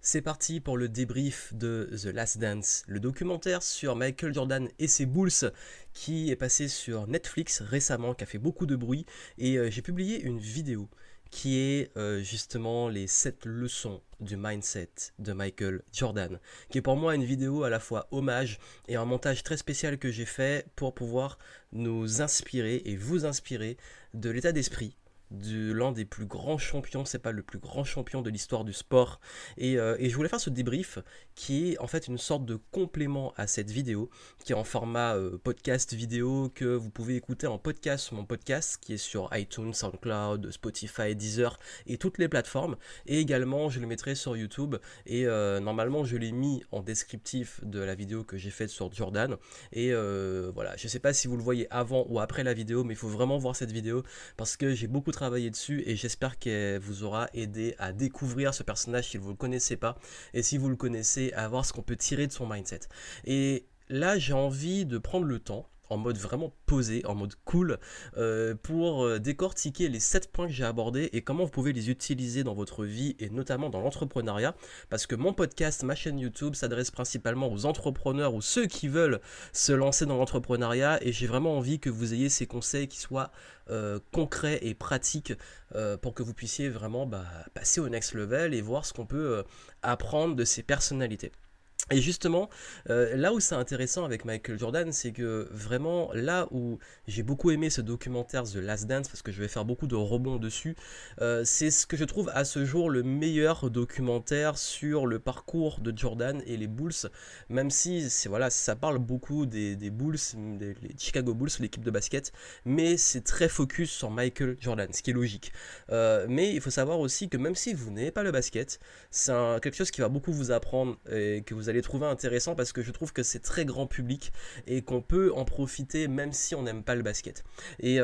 C'est parti pour le débrief de The Last Dance, le documentaire sur Michael Jordan et ses Bulls qui est passé sur Netflix récemment, qui a fait beaucoup de bruit. Et j'ai publié une vidéo qui est justement les 7 leçons du mindset de Michael Jordan, qui est pour moi une vidéo à la fois hommage et un montage très spécial que j'ai fait pour pouvoir nous inspirer et vous inspirer de l'état d'esprit de l'un des plus grands champions, c'est pas le plus grand champion de l'histoire du sport. Et je voulais faire ce débrief qui est en fait une sorte de complément à cette vidéo, qui est en format podcast vidéo que vous pouvez écouter en podcast sur mon podcast qui est sur iTunes, SoundCloud, Spotify, Deezer et toutes les plateformes. Et également je le mettrai sur YouTube et normalement je l'ai mis en descriptif de la vidéo que j'ai faite sur Jordan. Et voilà, je sais pas si vous le voyez avant ou après la vidéo, mais il faut vraiment voir cette vidéo parce que j'ai beaucoup travaillé dessus et j'espère qu'elle vous aura aidé à découvrir ce personnage si vous ne le connaissez pas, et si vous le connaissez, à voir ce qu'on peut tirer de son mindset. Et là j'ai envie de prendre le temps en mode vraiment posé, en mode cool, pour décortiquer les 7 points que j'ai abordés et comment vous pouvez les utiliser dans votre vie et notamment dans l'entrepreneuriat, parce que mon podcast, ma chaîne YouTube s'adresse principalement aux entrepreneurs ou ceux qui veulent se lancer dans l'entrepreneuriat, et j'ai vraiment envie que vous ayez ces conseils qui soient concrets et pratiques pour que vous puissiez vraiment passer au next level et voir ce qu'on peut apprendre de ces personnalités. Et justement, là où c'est intéressant avec Michael Jordan, c'est que vraiment, là où j'ai beaucoup aimé ce documentaire The Last Dance, parce que je vais faire beaucoup de rebonds dessus, c'est ce que je trouve à ce jour le meilleur documentaire sur le parcours de Jordan et les Bulls, même si voilà, ça parle beaucoup des Bulls, les Chicago Bulls, l'équipe de basket, mais c'est très focus sur Michael Jordan, ce qui est logique. Mais il faut savoir aussi que même si vous n'aimez pas le basket, c'est quelque chose qui va beaucoup vous apprendre et que vous allez trouver intéressant, parce que je trouve que c'est très grand public et qu'on peut en profiter même si on n'aime pas le basket. Et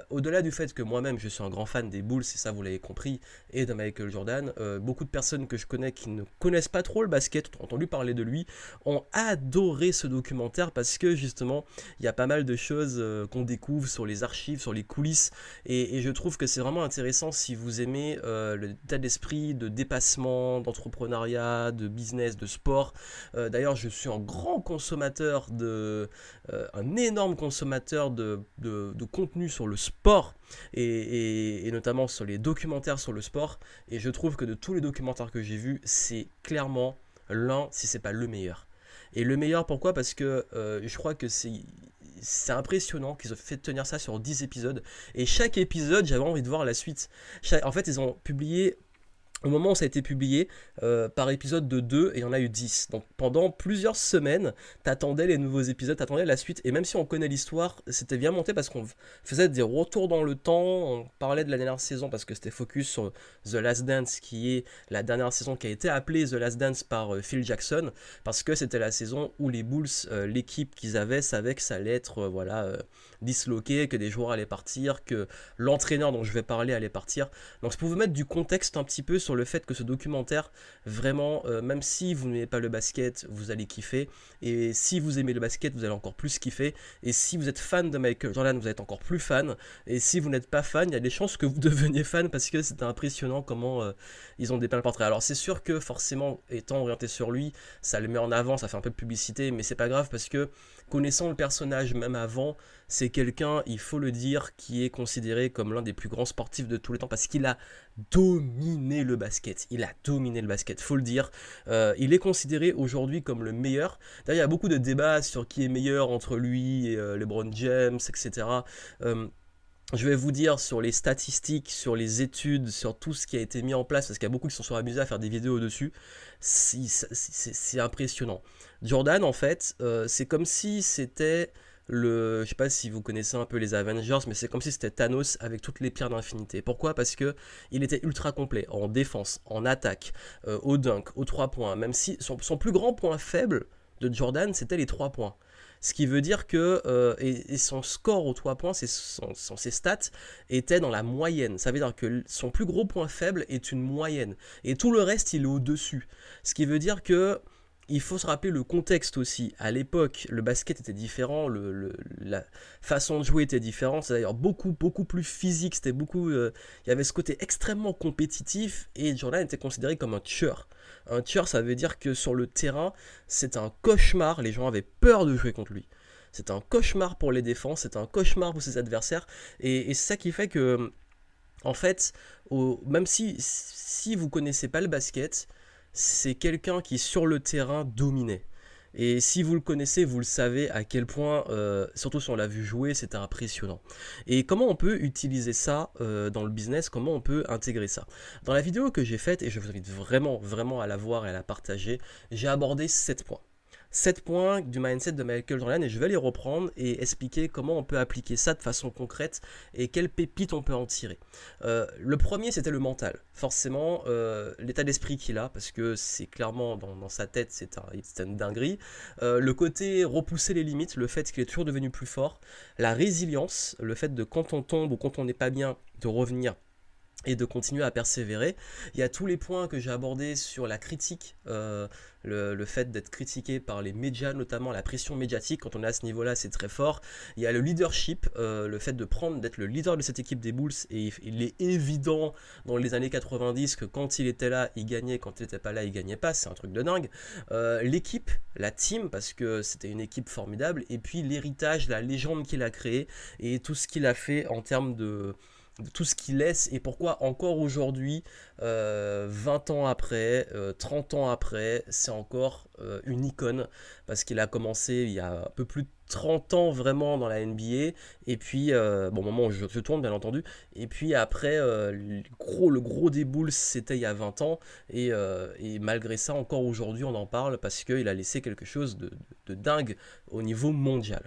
au-delà du fait que moi-même je suis un grand fan des Bulls, et ça vous l'avez compris, et de Michael Jordan, beaucoup de personnes que je connais qui ne connaissent pas trop le basket, ont entendu parler de lui, ont adoré ce documentaire parce que justement il y a pas mal de choses qu'on découvre sur les archives, sur les coulisses, et je trouve que c'est vraiment intéressant si vous aimez l'état d'esprit de dépassement, d'entrepreneuriat, de business, de sport. D'ailleurs, je suis un grand consommateur un énorme consommateur de contenu sur le sport et notamment sur les documentaires sur le sport. Et je trouve que de tous les documentaires que j'ai vus, c'est clairement l'un, si c'est pas le meilleur. Et le meilleur, pourquoi? Parce que je crois que c'est impressionnant qu'ils ont fait tenir ça sur 10 épisodes. Et chaque épisode, j'avais envie de voir la suite. En fait, ils ont publié, au moment où ça a été publié, par épisode de 2, et il y en a eu 10. Donc pendant plusieurs semaines, t'attendais les nouveaux épisodes, t'attendais la suite, et même si on connaît l'histoire, c'était bien monté parce qu'on faisait des retours dans le temps, on parlait de la dernière saison parce que c'était focus sur The Last Dance, qui est la dernière saison qui a été appelée The Last Dance par Phil Jackson, parce que c'était la saison où les Bulls, l'équipe qu'ils avaient, savait que ça allait être disloqué, que des joueurs allaient partir, que l'entraîneur dont je vais parler allait partir. Donc ça peut vous mettre du contexte un petit peu sur le fait que ce documentaire, vraiment, même si vous n'aimez pas le basket, vous allez kiffer. Et si vous aimez le basket, vous allez encore plus kiffer. Et si vous êtes fan de Michael Jordan, vous êtes encore plus fan. Et si vous n'êtes pas fan, il y a des chances que vous deveniez fan, parce que c'est impressionnant comment ils ont dépeint le portrait. Alors c'est sûr que forcément, étant orienté sur lui, ça le met en avant, ça fait un peu de publicité, mais c'est pas grave parce que connaissant le personnage même avant, c'est quelqu'un, il faut le dire, qui est considéré comme l'un des plus grands sportifs de tous les temps parce qu'il a dominé le basket. Il a dominé le basket, faut le dire. Il est considéré aujourd'hui comme le meilleur. D'ailleurs, il y a beaucoup de débats sur qui est meilleur entre lui et LeBron James, etc. Je vais vous dire sur les statistiques, sur les études, sur tout ce qui a été mis en place, parce qu'il y a beaucoup qui se sont amusés à faire des vidéos dessus. C'est impressionnant. Jordan, en fait, c'est comme si c'était je sais pas si vous connaissez un peu les Avengers, mais c'est comme si c'était Thanos avec toutes les pierres d'infinité. Pourquoi? Parce que il était ultra complet en défense, en attaque, au dunk, aux 3 points. Même si son plus grand point faible de Jordan, c'était les 3 points. Ce qui veut dire que et son score aux 3 points, ses stats étaient dans la moyenne. Ça veut dire que son plus gros point faible est une moyenne. Et tout le reste, il est au-dessus. Ce qui veut dire que il faut se rappeler le contexte aussi. À l'époque, le basket était différent, la façon de jouer était différente. C'est d'ailleurs beaucoup plus physique. Il y avait ce côté extrêmement compétitif et Jordan était considéré comme un tueur. Un tueur, ça veut dire que sur le terrain, c'est un cauchemar. Les gens avaient peur de jouer contre lui. C'est un cauchemar pour les défenses, c'est un cauchemar pour ses adversaires. Et c'est ça qui fait que, en fait, même si vous connaissez pas le basket, c'est quelqu'un qui sur le terrain dominait. Et si vous le connaissez, vous le savez à quel point, surtout si on l'a vu jouer, c'était impressionnant. Et comment on peut utiliser ça dans le business, comment on peut intégrer ça? Dans la vidéo que j'ai faite, et je vous invite vraiment à la voir et à la partager, j'ai abordé 7 points. 7 points du mindset de Michael Jordan et je vais les reprendre et expliquer comment on peut appliquer ça de façon concrète et quelles pépites on peut en tirer. Le premier, c'était le mental. Forcément, l'état d'esprit qu'il a, parce que c'est clairement dans sa tête, c'est une dinguerie. Le côté repousser les limites, le fait qu'il est toujours devenu plus fort. La résilience, le fait de quand on tombe ou quand on n'est pas bien, de revenir et de continuer à persévérer. Il y a tous les points que j'ai abordés sur la critique, le fait d'être critiqué par les médias, notamment la pression médiatique, quand on est à ce niveau-là, c'est très fort. Il y a le leadership, le fait d'être le leader de cette équipe des Bulls, et il est évident dans les années 90 que quand il était là, il gagnait, quand il n'était pas là, il gagnait pas, c'est un truc de dingue. L'équipe, la team, parce que c'était une équipe formidable, et puis l'héritage, la légende qu'il a créée, et tout ce qu'il a fait en termes de tout ce qu'il laisse et pourquoi encore aujourd'hui, 20 ans après, 30 ans après, c'est encore une icône parce qu'il a commencé il y a un peu plus de 30 ans vraiment dans la NBA et puis, bon, au moment où je tourne bien entendu, et puis après, le gros des Bulls c'était il y a 20 ans et malgré ça encore aujourd'hui on en parle parce qu'il a laissé quelque chose de dingue au niveau mondial.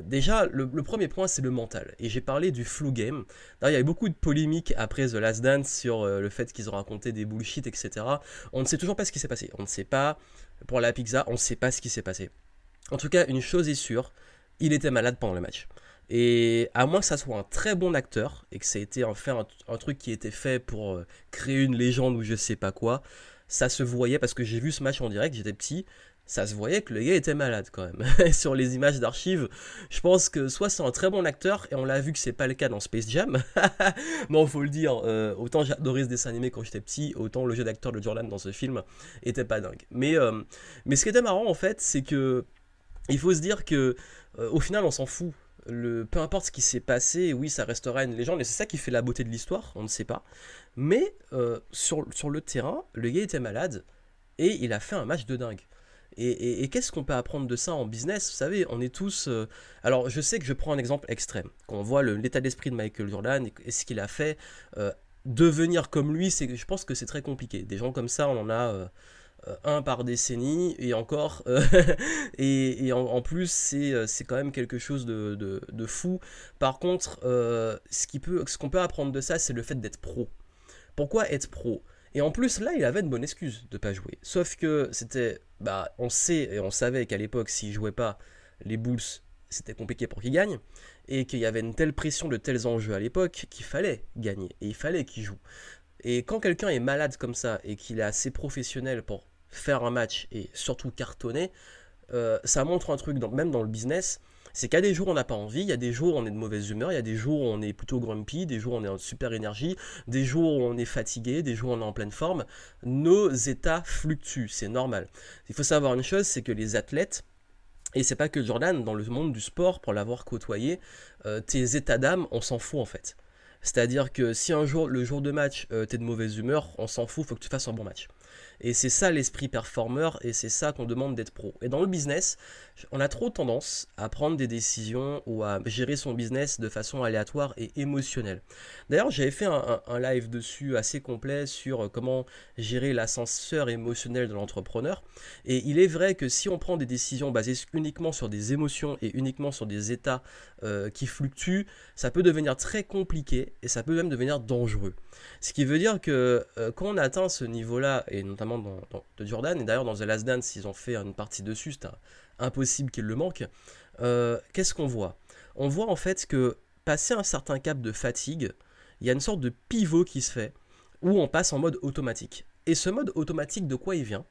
Déjà le premier point c'est le mental et j'ai parlé du flu game. D'ailleurs, il y a eu beaucoup de polémiques après The Last Dance sur le fait qu'ils ont raconté des bullshit, etc. On ne sait toujours pas ce qui s'est passé. On ne sait pas, pour la pizza, on ne sait pas ce qui s'est passé. En tout cas, une chose est sûre, il était malade pendant le match. Et à moins que ça soit un très bon acteur, et que ça a été un truc qui a été fait pour créer une légende ou je sais pas quoi, ça se voyait, parce que j'ai vu ce match en direct, j'étais petit, ça se voyait que le gars était malade quand même. Sur les images d'archives, je pense que soit c'est un très bon acteur, et on l'a vu que c'est pas le cas dans Space Jam. Non, faut le dire, autant j'adorais ce dessin animé quand j'étais petit, autant le jeu d'acteur de Jordan dans ce film était pas dingue. Mais ce qui était marrant en fait, c'est que il faut se dire que au final on s'en fout. Peu importe ce qui s'est passé, oui ça restera une légende, et c'est ça qui fait la beauté de l'histoire, on ne sait pas. Mais sur le terrain, le gars était malade, et il a fait un match de dingue. Et qu'est-ce qu'on peut apprendre de ça en business? Vous savez, on est tous... alors, je sais que je prends un exemple extrême. Quand on voit l'état d'esprit de Michael Jordan et ce qu'il a fait, devenir comme lui, je pense que c'est très compliqué. Des gens comme ça, on en a un par décennie, et encore... en plus, c'est quand même quelque chose de fou. Par contre, ce qu'on peut apprendre de ça, c'est le fait d'être pro. Pourquoi être pro? Et en plus, là, il avait une bonne excuse de pas jouer. Sauf que c'était... Bah, on sait et on savait qu'à l'époque, s'il jouait pas, les Bulls, c'était compliqué pour qu'ils gagnent. Et qu'il y avait une telle pression, de tels enjeux à l'époque, qu'il fallait gagner. Et il fallait qu'il joue. Et quand quelqu'un est malade comme ça, et qu'il est assez professionnel pour faire un match, et surtout cartonner, ça montre un truc, même dans le business... C'est qu'il y a des jours où on n'a pas envie, il y a des jours où on est de mauvaise humeur, il y a des jours où on est plutôt grumpy, des jours où on est en super énergie, des jours où on est fatigué, des jours où on est en pleine forme. Nos états fluctuent, c'est normal. Il faut savoir une chose, c'est que les athlètes, et c'est pas que Jordan, dans le monde du sport, pour l'avoir côtoyé, tes états d'âme, on s'en fout en fait. C'est-à-dire que si un jour, le jour de match, t'es de mauvaise humeur, on s'en fout, il faut que tu fasses un bon match. Et c'est ça l'esprit performeur, et c'est ça qu'on demande d'être pro. Et dans le business, on a trop tendance à prendre des décisions ou à gérer son business de façon aléatoire et émotionnelle. D'ailleurs, j'avais fait un live dessus assez complet sur comment gérer l'ascenseur émotionnel de l'entrepreneur. Et il est vrai que si on prend des décisions basées uniquement sur des émotions et uniquement sur des états qui fluctuent, ça peut devenir très compliqué et ça peut même devenir dangereux. Ce qui veut dire que quand on atteint ce niveau-là, et notamment de Jordan, et d'ailleurs dans The Last Dance, ils ont fait une partie dessus, c'est impossible qu'il le manque, qu'est-ce qu'on voit? On voit en fait que, passé un certain cap de fatigue, il y a une sorte de pivot qui se fait, où on passe en mode automatique. Et ce mode automatique, de quoi il vient?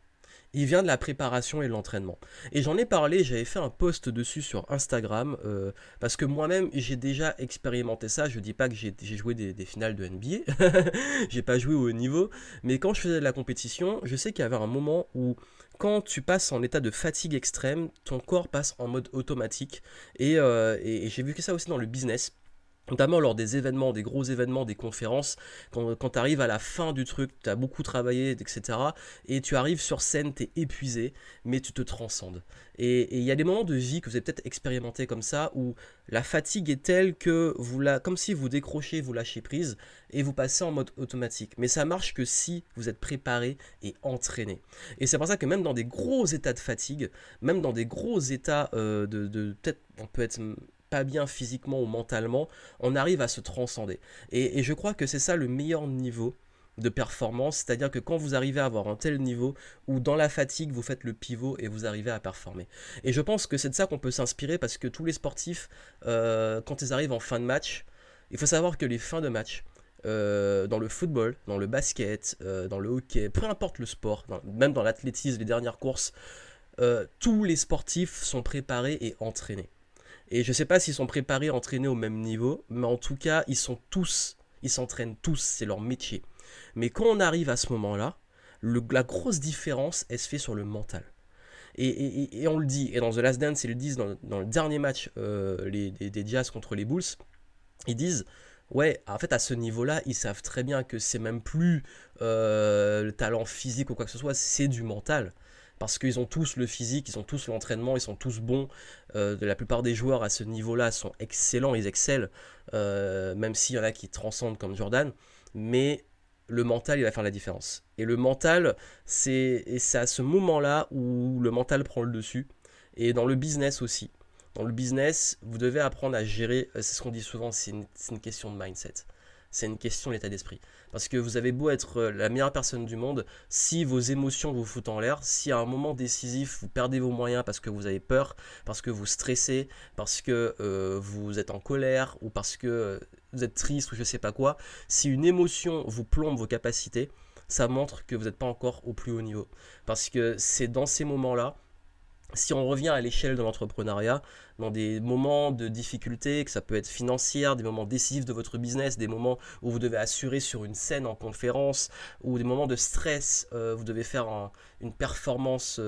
il vient de la préparation et de l'entraînement. Et j'en ai parlé, j'avais fait un post dessus sur Instagram, parce que moi-même j'ai déjà expérimenté ça. Je dis pas que j'ai joué des finales de NBA, j'ai pas joué au haut niveau, mais quand je faisais de la compétition, je sais qu'il y avait un moment où quand tu passes en état de fatigue extrême, ton corps passe en mode automatique. Et j'ai vu que ça aussi dans le business. Notamment lors des événements, des gros événements, des conférences, quand tu arrives à la fin du truc, tu as beaucoup travaillé, etc. Et tu arrives sur scène, tu es épuisé, mais tu te transcendes. Et il y a des moments de vie que vous avez peut-être expérimenté comme ça, où la fatigue est telle que comme si vous décrochez, vous lâchez prise, et vous passez en mode automatique. Mais ça marche que si vous êtes préparé et entraîné. Et c'est pour ça que même dans des gros états de fatigue, même dans des gros états peut-être on peut être pas bien physiquement ou mentalement, on arrive à se transcender. Et je crois que c'est ça le meilleur niveau de performance, c'est-à-dire que quand vous arrivez à avoir un tel niveau où dans la fatigue vous faites le pivot et vous arrivez à performer. Et je pense que c'est de ça qu'on peut s'inspirer parce que tous les sportifs, quand ils arrivent en fin de match, il faut savoir que les fins de match, dans le football, dans le basket, dans le hockey, peu importe le sport, même dans l'athlétisme, les dernières courses, tous les sportifs sont préparés et entraînés. Et je sais pas s'ils sont préparés, entraînés au même niveau, mais en tout cas, ils s'entraînent tous, c'est leur métier. Mais quand on arrive à ce moment-là, la grosse différence, elle se fait sur le mental. Et on le dit, et dans The Last Dance, ils le disent dans le dernier match des Jazz contre les Bulls, ils disent, ouais, en fait, à ce niveau-là, ils savent très bien que c'est même plus le talent physique ou quoi que ce soit, c'est du mental. Parce qu'ils ont tous le physique, ils ont tous l'entraînement, ils sont tous bons. La plupart des joueurs à ce niveau-là sont excellents, ils excellent, même s'il y en a qui transcendent comme Jordan. Mais le mental, il va faire la différence. Et le mental, c'est à ce moment-là où le mental prend le dessus. Et dans le business aussi. Dans le business, vous devez apprendre à gérer, c'est ce qu'on dit souvent, c'est une question de mindset. C'est une question d'état d'esprit. Parce que vous avez beau être la meilleure personne du monde, si vos émotions vous foutent en l'air, si à un moment décisif vous perdez vos moyens parce que vous avez peur, parce que vous stressez, parce que vous êtes en colère ou parce que vous êtes triste ou je sais pas quoi, si une émotion vous plombe vos capacités, ça montre que vous n'êtes pas encore au plus haut niveau. Parce que c'est dans ces moments-là, si on revient à l'échelle de l'entrepreneuriat, dans des moments de difficulté, que ça peut être financière, des moments décisifs de votre business, des moments où vous devez assurer sur une scène en conférence, ou des moments de stress, vous devez faire une performance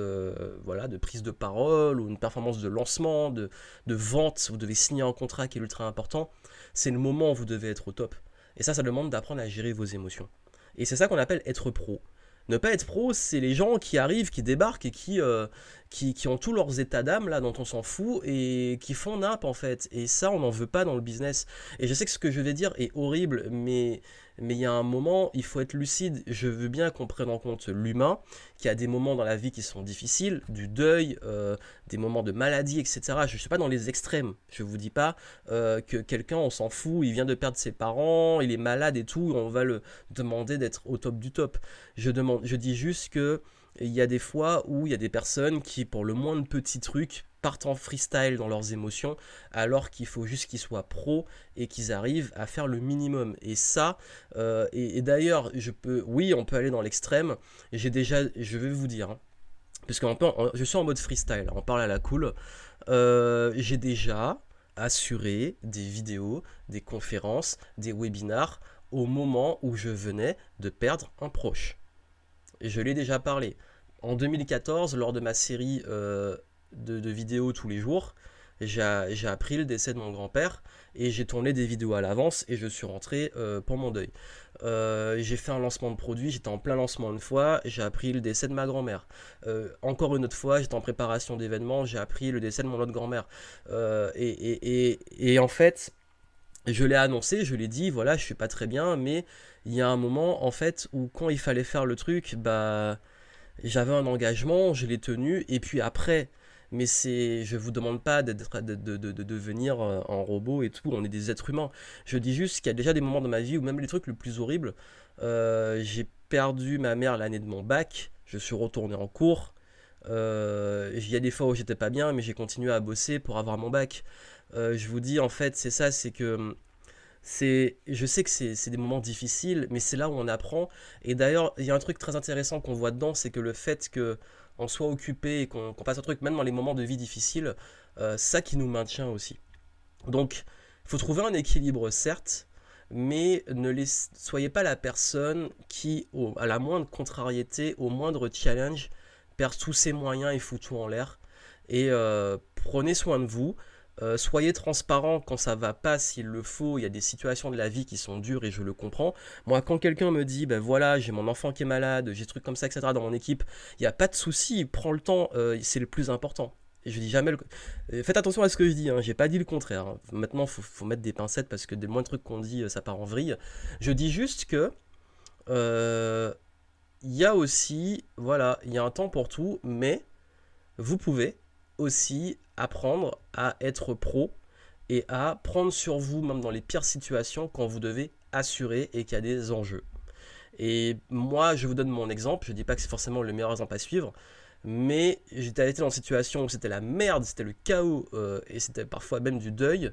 voilà, de prise de parole, ou une performance de lancement, de vente, vous devez signer un contrat qui est ultra important, c'est le moment où vous devez être au top. Et ça demande d'apprendre à gérer vos émotions. Et c'est ça qu'on appelle être pro. Ne pas être pro, c'est les gens qui arrivent, qui débarquent et qui ont tous leurs états d'âme là dont on s'en fout et qui font nappe en fait. Et ça, on n'en veut pas dans le business. Et je sais que ce que je vais dire est horrible, mais il y a un moment, il faut être lucide. Je veux bien qu'on prenne en compte l'humain, qu'il y a des moments dans la vie qui sont difficiles, du deuil, des moments de maladie, etc. Je ne suis pas dans les extrêmes. Je ne vous dis pas que quelqu'un, on s'en fout, il vient de perdre ses parents, il est malade et tout, on va le demander d'être au top du top. Je dis juste que il y a des fois où il y a des personnes qui, pour le moindre petit truc, partent en freestyle dans leurs émotions, alors qu'il faut juste qu'ils soient pros et qu'ils arrivent à faire le minimum. Et ça, et d'ailleurs, oui, on peut aller dans l'extrême. Je vais vous dire, hein, parce que je suis en mode freestyle, on parle à la cool. J'ai déjà assuré des vidéos, des conférences, des webinars au moment où je venais de perdre un proche. Et je l'ai déjà parlé. En 2014, lors de ma série de vidéos tous les jours, j'ai appris le décès de mon grand-père et j'ai tourné des vidéos à l'avance et je suis rentré pour mon deuil. J'ai fait un lancement de produit, j'étais en plein lancement une fois, j'ai appris le décès de ma grand-mère. Encore une autre fois, j'étais en préparation d'événements, j'ai appris le décès de mon autre grand-mère. Et en fait, je l'ai annoncé, je l'ai dit, voilà, je suis pas très bien, mais il y a un moment en fait où quand il fallait faire le truc, bah j'avais un engagement, je l'ai tenu, et puis après, mais je vous demande pas de devenir un robot et tout, on est des êtres humains. Je dis juste qu'il y a déjà des moments dans ma vie où même les trucs les plus horribles, j'ai perdu ma mère l'année de mon bac, je suis retourné en cours, il y a des fois où j'étais pas bien, mais j'ai continué à bosser pour avoir mon bac. Je vous dis en fait, c'est ça, c'est que Je sais que c'est des moments difficiles, mais c'est là où on apprend. Et d'ailleurs, il y a un truc très intéressant qu'on voit dedans, c'est que le fait que on soit occupé et qu'on fasse un truc, même dans les moments de vie difficiles, ça qui nous maintient aussi. Donc, il faut trouver un équilibre, certes, mais soyez pas la personne qui, à la moindre contrariété, au moindre challenge, perd tous ses moyens et fout tout en l'air. Et prenez soin de vous. Soyez transparent quand ça va pas, s'il le faut. Il y a des situations de la vie qui sont dures et je le comprends. Moi, quand quelqu'un me dit, ben voilà, j'ai mon enfant qui est malade, j'ai des trucs comme ça, etc., dans mon équipe, il n'y a pas de souci, prends le temps, c'est le plus important. Et je dis jamais faites attention à ce que je dis, hein, j'ai pas dit le contraire, hein. Maintenant, faut mettre des pincettes parce que des moindres trucs qu'on dit, ça part en vrille. Je dis juste que euh, il y a aussi, voilà, il y a un temps pour tout, mais vous pouvez aussi apprendre à être pro et à prendre sur vous, même dans les pires situations, quand vous devez assurer et qu'il y a des enjeux. Et moi, je vous donne mon exemple, je ne dis pas que c'est forcément le meilleur exemple à suivre, mais j'étais été dans une situation où c'était la merde, c'était le chaos, et c'était parfois même du deuil,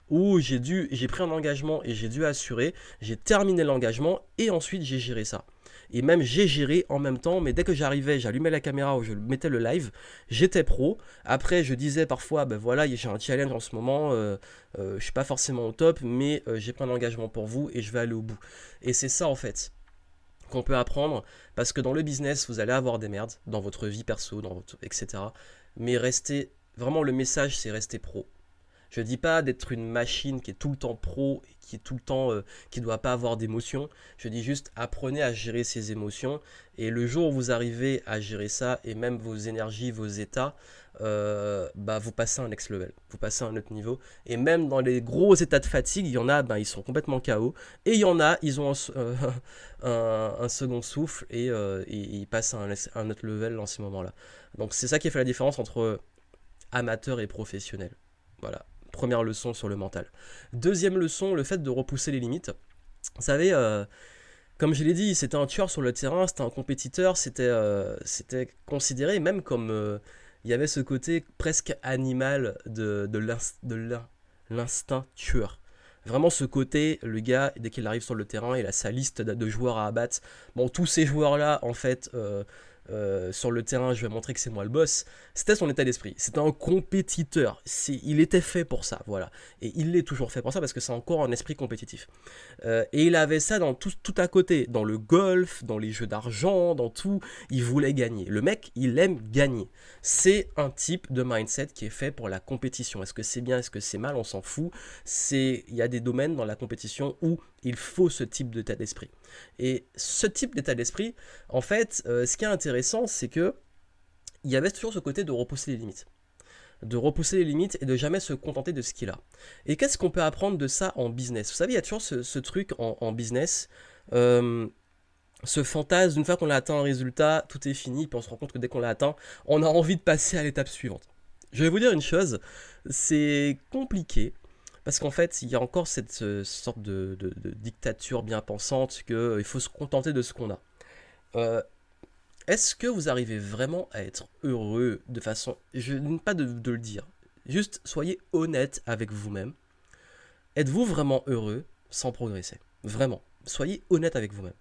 où j'ai pris un engagement et j'ai dû assurer, j'ai terminé l'engagement et ensuite j'ai géré ça. Et même j'ai géré en même temps, mais dès que j'arrivais, j'allumais la caméra ou je mettais le live, j'étais pro. Après, je disais parfois, ben voilà, j'ai un challenge en ce moment, je suis pas forcément au top, mais j'ai pris un engagement pour vous et je vais aller au bout. Et c'est ça en fait qu'on peut apprendre, parce que dans le business, vous allez avoir des merdes, dans votre vie perso, etc. Mais restez, vraiment le message, c'est rester pro. Je dis pas d'être une machine qui est tout le temps pro, et qui est tout le temps, qui doit pas avoir d'émotions. Je dis juste apprenez à gérer ses émotions. Et le jour où vous arrivez à gérer ça, et même vos énergies, vos états, bah vous passez à un next level, vous passez à un autre niveau. Et même dans les gros états de fatigue, il y en a, bah, ils sont complètement KO. Et il y en a, ils ont un second souffle et ils passent à un autre level dans ces moments-là. Donc c'est ça qui fait la différence entre amateur et professionnel. Voilà. Première leçon sur le mental. Deuxième leçon, le fait de repousser les limites. Vous savez, comme je l'ai dit, c'était un tueur sur le terrain, c'était un compétiteur, c'était considéré même comme... il y avait ce côté presque animal de l'instinct tueur. Vraiment ce côté, le gars, dès qu'il arrive sur le terrain, il a sa liste de joueurs à abattre. Bon, tous ces joueurs-là, en fait, sur le terrain, je vais montrer que c'est moi le boss. C'était son état d'esprit. C'était un compétiteur. Il était fait pour ça, voilà. Et il l'est toujours fait pour ça parce que c'est encore un esprit compétitif. Et il avait ça dans tout à côté. Dans le golf, dans les jeux d'argent, dans tout. Il voulait gagner. Le mec, il aime gagner. C'est un type de mindset qui est fait pour la compétition. Est-ce que c'est bien, est-ce que c'est mal, on s'en fout. Il y a des domaines dans la compétition où il faut ce type d'état d'esprit. Et ce type d'état d'esprit, en fait, ce qui est intéressant, c'est que il y avait toujours ce côté de repousser les limites. De repousser les limites et de jamais se contenter de ce qu'il a. Et qu'est-ce qu'on peut apprendre de ça en business? Vous savez, il y a toujours ce truc en business, ce fantasme, une fois qu'on a atteint un résultat, tout est fini, puis on se rend compte que dès qu'on l'a atteint, on a envie de passer à l'étape suivante. Je vais vous dire une chose, c'est compliqué, parce qu'en fait, il y a encore cette sorte de dictature bien pensante qu'il faut se contenter de ce qu'on a. Euh, Est-ce que vous arrivez vraiment à être heureux de façon... Je ne pas de le dire. Juste soyez honnête avec vous-même. Êtes-vous vraiment heureux sans progresser? Vraiment. Soyez honnête avec vous-même.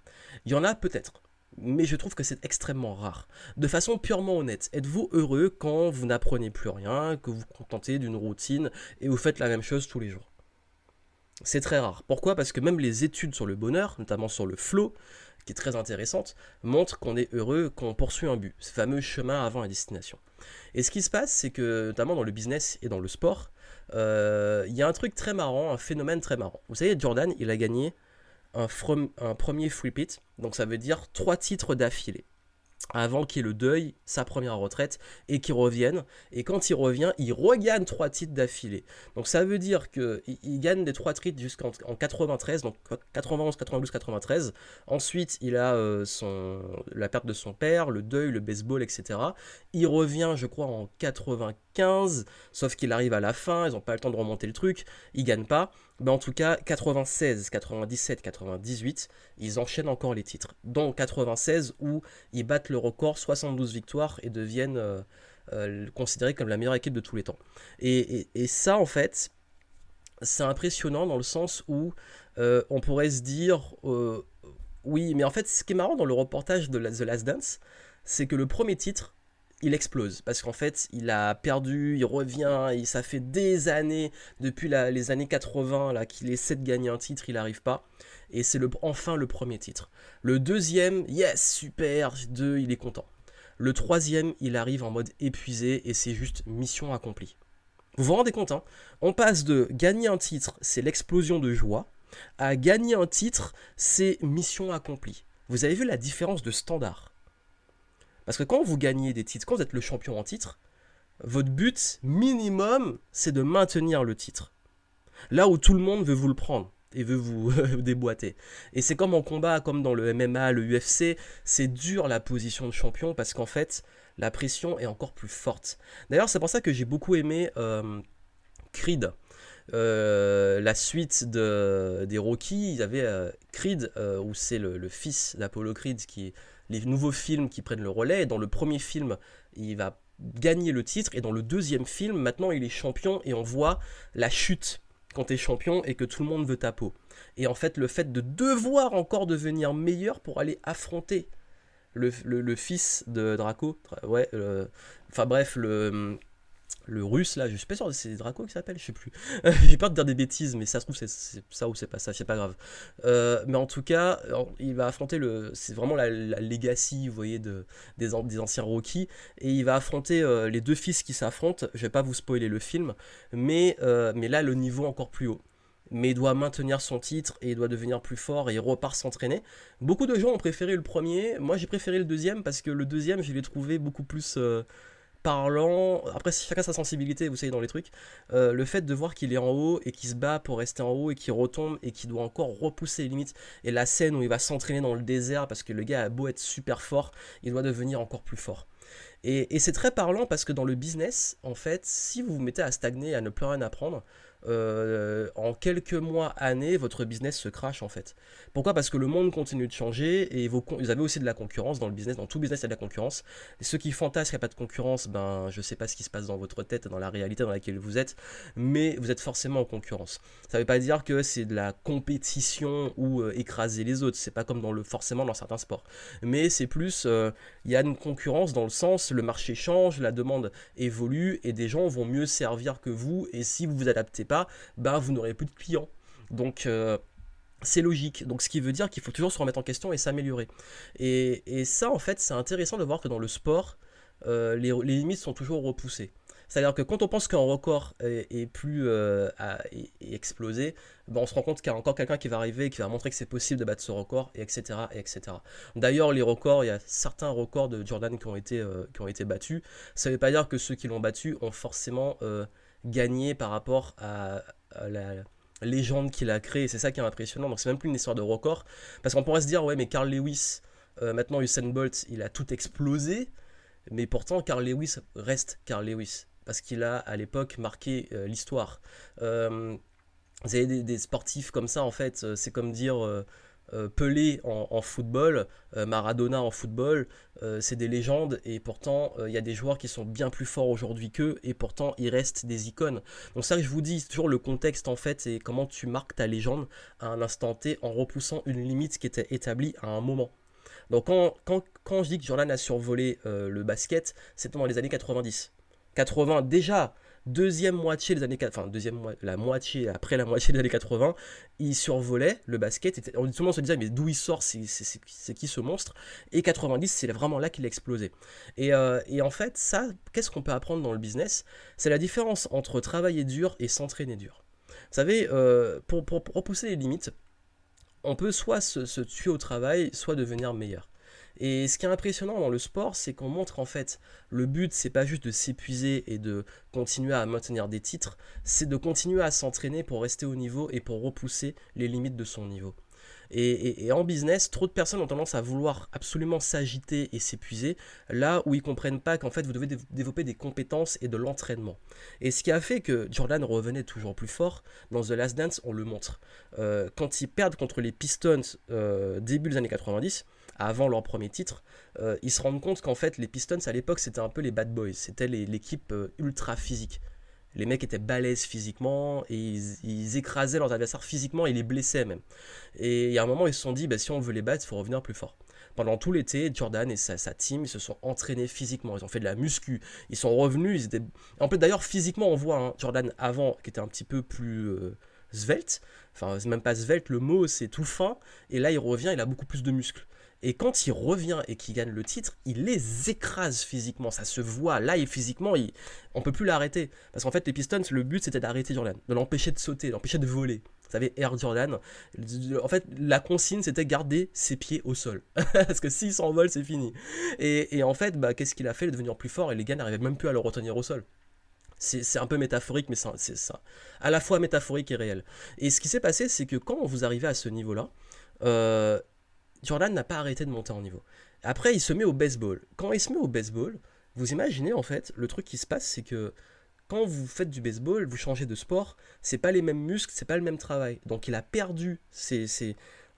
Il y en a peut-être, mais je trouve que c'est extrêmement rare. De façon purement honnête, êtes-vous heureux quand vous n'apprenez plus rien, que vous vous contentez d'une routine et vous faites la même chose tous les jours? C'est très rare. Pourquoi? Parce que même les études sur le bonheur, notamment sur le flow, qui est très intéressante, montrent qu'on est heureux quand on poursuit un but, ce fameux chemin avant la destination. Et ce qui se passe, c'est que, notamment dans le business et dans le sport, il y a un truc très marrant, un phénomène très marrant. Vous savez, Jordan, il a gagné un premier free pit, donc ça veut dire 3 titres d'affilée avant qu'il ait le deuil, sa première retraite, et qu'il revienne. Et quand il revient, il regagne 3 titres d'affilée. Donc ça veut dire qu'il gagne des 3 titres jusqu'en 93, donc 91, 92, 93. Ensuite, il a la perte de son père, le deuil, le baseball, etc. Il revient, je crois, en 95, sauf qu'il arrive à la fin, ils n'ont pas le temps de remonter le truc, il gagne pas. Mais en tout cas, 96, 97, 98, ils enchaînent encore les titres. Dont 96 où ils battent le record, 72 victoires et deviennent considérés comme la meilleure équipe de tous les temps. Et ça, en fait, c'est impressionnant dans le sens où on pourrait se dire oui, mais en fait, ce qui est marrant dans le reportage de The Last Dance, c'est que le premier titre, il explose. Parce qu'en fait, il a perdu, il revient, et ça fait des années, depuis les années 80, là, qu'il essaie de gagner un titre, il n'arrive pas. Et c'est enfin le premier titre. Le deuxième, yes, super, deux, il est content. Le troisième, il arrive en mode épuisé et c'est juste mission accomplie. Vous vous rendez compte, hein? On passe de gagner un titre, c'est l'explosion de joie, à gagner un titre, c'est mission accomplie. Vous avez vu la différence de standard? Parce que quand vous gagnez des titres, quand vous êtes le champion en titre, votre but minimum, c'est de maintenir le titre. Là où tout le monde veut vous le prendre et veut vous déboîter. Et c'est comme en combat, comme dans le MMA, le UFC, c'est dur la position de champion parce qu'en fait, la pression est encore plus forte. D'ailleurs, c'est pour ça que j'ai beaucoup aimé Creed. La suite des Rocky, il y avait Creed, où c'est le fils d'Apollo Creed, les nouveaux films qui prennent le relais. Et dans le premier film, il va gagner le titre, et dans le deuxième film, maintenant il est champion, et on voit la chute quand tu es champion et que tout le monde veut ta peau. Et en fait, le fait de devoir encore devenir meilleur pour aller affronter le fils de Draco, ouais, enfin bref, le russe là, je suis pas sûr, c'est Draco qui s'appelle, je sais plus. J'ai peur de dire des bêtises, mais ça se trouve c'est ça ou c'est pas ça, c'est pas grave. Mais en tout cas, il va affronter c'est vraiment la legacy, vous voyez, des anciens Rocky, et il va affronter les deux fils qui s'affrontent. Je vais pas vous spoiler le film, mais là le niveau encore plus haut. Mais il doit maintenir son titre et il doit devenir plus fort et il repart s'entraîner. Beaucoup de gens ont préféré le premier, moi j'ai préféré le deuxième parce que le deuxième je l'ai trouvé beaucoup plus parlant. Après, chacun sa sensibilité, vous savez, dans les trucs. Le fait de voir qu'il est en haut et qu'il se bat pour rester en haut et qu'il retombe et qu'il doit encore repousser les limites. Et la scène où il va s'entraîner dans le désert parce que le gars a beau être super fort, il doit devenir encore plus fort. Et c'est très parlant parce que dans le business, en fait, si vous vous mettez à stagner, à ne plus rien apprendre, en quelques mois, années, votre business se crache en fait. Pourquoi? Parce que le monde continue de changer et vous avez aussi de la concurrence dans le business. Dans tout business, il y a de la concurrence. Et ceux qui fantasment qu'il n'y a pas de concurrence, ben, je sais pas ce qui se passe dans votre tête, dans la réalité dans laquelle vous êtes, mais vous êtes forcément en concurrence. Ça ne veut pas dire que c'est de la compétition ou écraser les autres. C'est pas comme forcément dans certains sports. Mais c'est plus, il y a une concurrence dans le sens, le marché change, la demande évolue et des gens vont mieux servir que vous. Et si vous vous adaptez pas, ben vous n'aurez plus de clients. Donc c'est logique. Donc ce qui veut dire qu'il faut toujours se remettre en question et s'améliorer. Et ça, en fait, c'est intéressant de voir que dans le sport, les limites sont toujours repoussées. C'est-à-dire que quand on pense qu'un record est plus est explosé, ben on se rend compte qu'il y a encore quelqu'un qui va arriver et qui va montrer que c'est possible de battre ce record, et etc. Et etc. D'ailleurs, les records, il y a certains records de Jordan qui ont été battus. Ça ne veut pas dire que ceux qui l'ont battu ont forcément gagné par rapport à la légende qu'il a créée. C'est ça qui est impressionnant. Donc c'est même plus une histoire de record. Parce qu'on pourrait se dire, ouais, mais Carl Lewis, maintenant Usain Bolt, il a tout explosé. Mais pourtant, Carl Lewis reste Carl Lewis. Parce qu'il a, à l'époque, marqué l'histoire. Vous avez des sportifs comme ça, en fait. C'est comme dire Pelé en football, Maradona en football. C'est des légendes. Et pourtant, il y a des joueurs qui sont bien plus forts aujourd'hui qu'eux. Et pourtant, ils restent des icônes. Donc ça que je vous dis, c'est toujours le contexte, en fait. Et comment tu marques ta légende à un instant T en repoussant une limite qui était établie à un moment. Donc quand je dis que Jordan a survolé le basket, c'était dans les années 90. 80 déjà, deuxième moitié des années, enfin la moitié après la moitié des années 80, il survolait le basket. Tout le monde se disait mais d'où il sort, c'est qui ce monstre? Et 90, c'est vraiment là qu'il a explosé. Et en fait, ça, qu'est-ce qu'on peut apprendre dans le business? C'est la différence entre travailler dur et s'entraîner dur. Vous savez, pour repousser les limites, on peut soit se tuer au travail, soit devenir meilleur. Et ce qui est impressionnant dans le sport, c'est qu'on montre en fait, le but c'est pas juste de s'épuiser et de continuer à maintenir des titres, c'est de continuer à s'entraîner pour rester au niveau et pour repousser les limites de son niveau. Et en business, trop de personnes ont tendance à vouloir absolument s'agiter et s'épuiser, là où ils comprennent pas qu'en fait vous devez développer des compétences et de l'entraînement. Et ce qui a fait que Jordan revenait toujours plus fort, dans The Last Dance, on le montre. Quand ils perdent contre les Pistons début des années 90, avant leur premier titre, ils se rendent compte qu'en fait les Pistons à l'époque c'était un peu les bad boys, c'était l'équipe ultra physique. Les mecs étaient balèzes physiquement et ils écrasaient leurs adversaires physiquement et les blessaient même. Et il y a un moment, ils se sont dit, bah, si on veut les battre, il faut revenir plus fort. Pendant tout l'été, Jordan et sa team, ils se sont entraînés physiquement. Ils ont fait de la muscu. Ils sont revenus. Ils étaient... En fait, d'ailleurs, physiquement, on voit hein, Jordan avant, qui était un petit peu plus svelte. Enfin, c'est même pas svelte, le mot, c'est tout fin. Et là, il revient, il a beaucoup plus de muscles. Et quand il revient et qu'il gagne le titre, il les écrase physiquement. Ça se voit. Là, et physiquement, on peut plus l'arrêter. Parce qu'en fait, les Pistons, le but, c'était d'arrêter Jordan. De l'empêcher de sauter, de l'empêcher de voler. Vous savez, Air Jordan. En fait, la consigne, c'était garder ses pieds au sol. Parce que s'il s'envole, c'est fini. Et en fait, bah, qu'est-ce qu'il a fait? De devenir plus fort. Et les gars n'arrivaient même plus à le retenir au sol. C'est un peu métaphorique, mais c'est ça. À la fois métaphorique et réel. Et ce qui s'est passé, c'est que quand vous arrivez à ce niveau-là, euh, Jordan n'a pas arrêté de monter en niveau. Après, il se met au baseball. Quand il se met au baseball, vous imaginez en fait, le truc qui se passe, c'est que quand vous faites du baseball, vous changez de sport, c'est pas les mêmes muscles, c'est pas le même travail. Donc il a perdu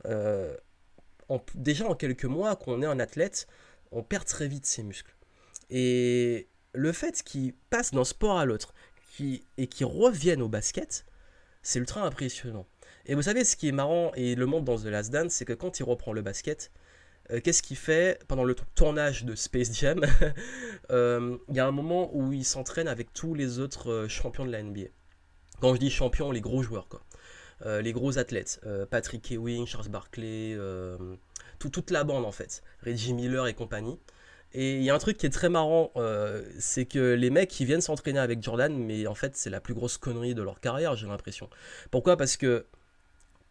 euh, déjà en quelques mois, qu'on est un athlète, on perd très vite ses muscles. Et le fait qu'il passe d'un sport à l'autre et qu'il revienne au basket, c'est ultra impressionnant. Et vous savez, ce qui est marrant, et il le montre dans The Last Dance, c'est que quand il reprend le basket, qu'est-ce qu'il fait pendant le tournage de Space Jam? Il y a un moment où il s'entraîne avec tous les autres champions de la NBA. Quand je dis champions, les gros joueurs, quoi. Les gros athlètes. Patrick Ewing, Charles Barkley, toute la bande en fait. Reggie Miller et compagnie. Et il y a un truc qui est très marrant, c'est que les mecs qui viennent s'entraîner avec Jordan, mais en fait c'est la plus grosse connerie de leur carrière, j'ai l'impression. Pourquoi? Parce que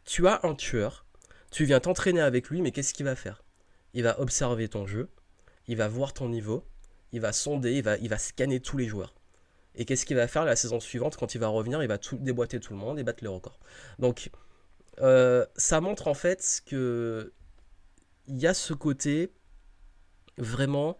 tu as un tueur, tu viens t'entraîner avec lui, mais qu'est-ce qu'il va faire? Il va observer ton jeu, il va voir ton niveau, il va sonder, il va scanner tous les joueurs. Et qu'est-ce qu'il va faire la saison suivante? Quand il va revenir, il va déboîter tout le monde et battre les records. Donc ça montre en fait que il y a ce côté vraiment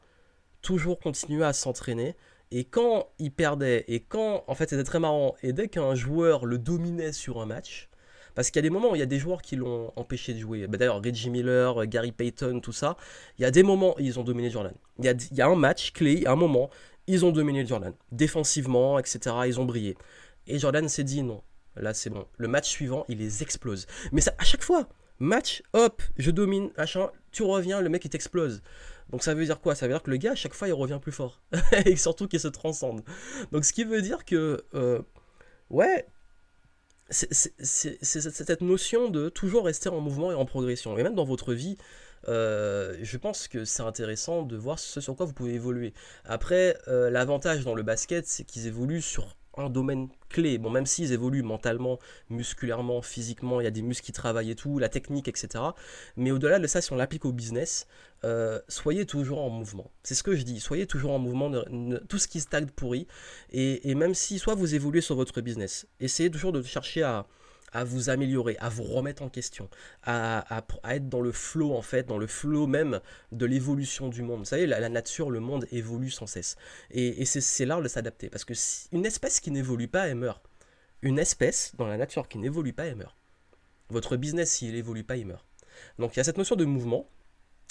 toujours continuer à s'entraîner. Et quand il perdait, et quand, en fait c'était très marrant, et dès qu'un joueur le dominait sur un match, parce qu'il y a des moments où il y a des joueurs qui l'ont empêché de jouer. Bah, d'ailleurs, Reggie Miller, Gary Payton, tout ça, il y a des moments où ils ont dominé Jordan. Il y a un match clé, un moment, ils ont dominé Jordan. Défensivement, etc., ils ont brillé. Et Jordan s'est dit non, là c'est bon. Le match suivant, il les explose. Mais ça, à chaque fois, match, hop, je domine, machin, tu reviens, le mec il t'explose. Donc ça veut dire quoi? Ça veut dire que le gars, à chaque fois, il revient plus fort. Et surtout qu'il se transcende. Donc ce qui veut dire que, ouais, c'est cette notion de toujours rester en mouvement et en progression. Et même dans votre vie, je pense que c'est intéressant de voir ce sur quoi vous pouvez évoluer. Après, l'avantage dans le basket, c'est qu'ils évoluent sur un domaine clé. Bon, même s'ils évoluent mentalement, musculairement, physiquement, il y a des muscles qui travaillent et tout, la technique, etc. Mais au-delà de ça, si on l'applique au business, soyez toujours en mouvement. C'est ce que je dis, soyez toujours en mouvement, tout ce qui stagne pourri. Et même si soit vous évoluez sur votre business, essayez toujours de chercher à vous améliorer, à vous remettre en question, à être dans le flow en fait, dans le flow même de l'évolution du monde. Vous savez, la nature, le monde évolue sans cesse. Et c'est l'art de s'adapter. Parce que une espèce qui n'évolue pas, elle meurt. Une espèce dans la nature qui n'évolue pas, elle meurt. Votre business, s'il n'évolue pas, il meurt. Donc il y a cette notion de mouvement.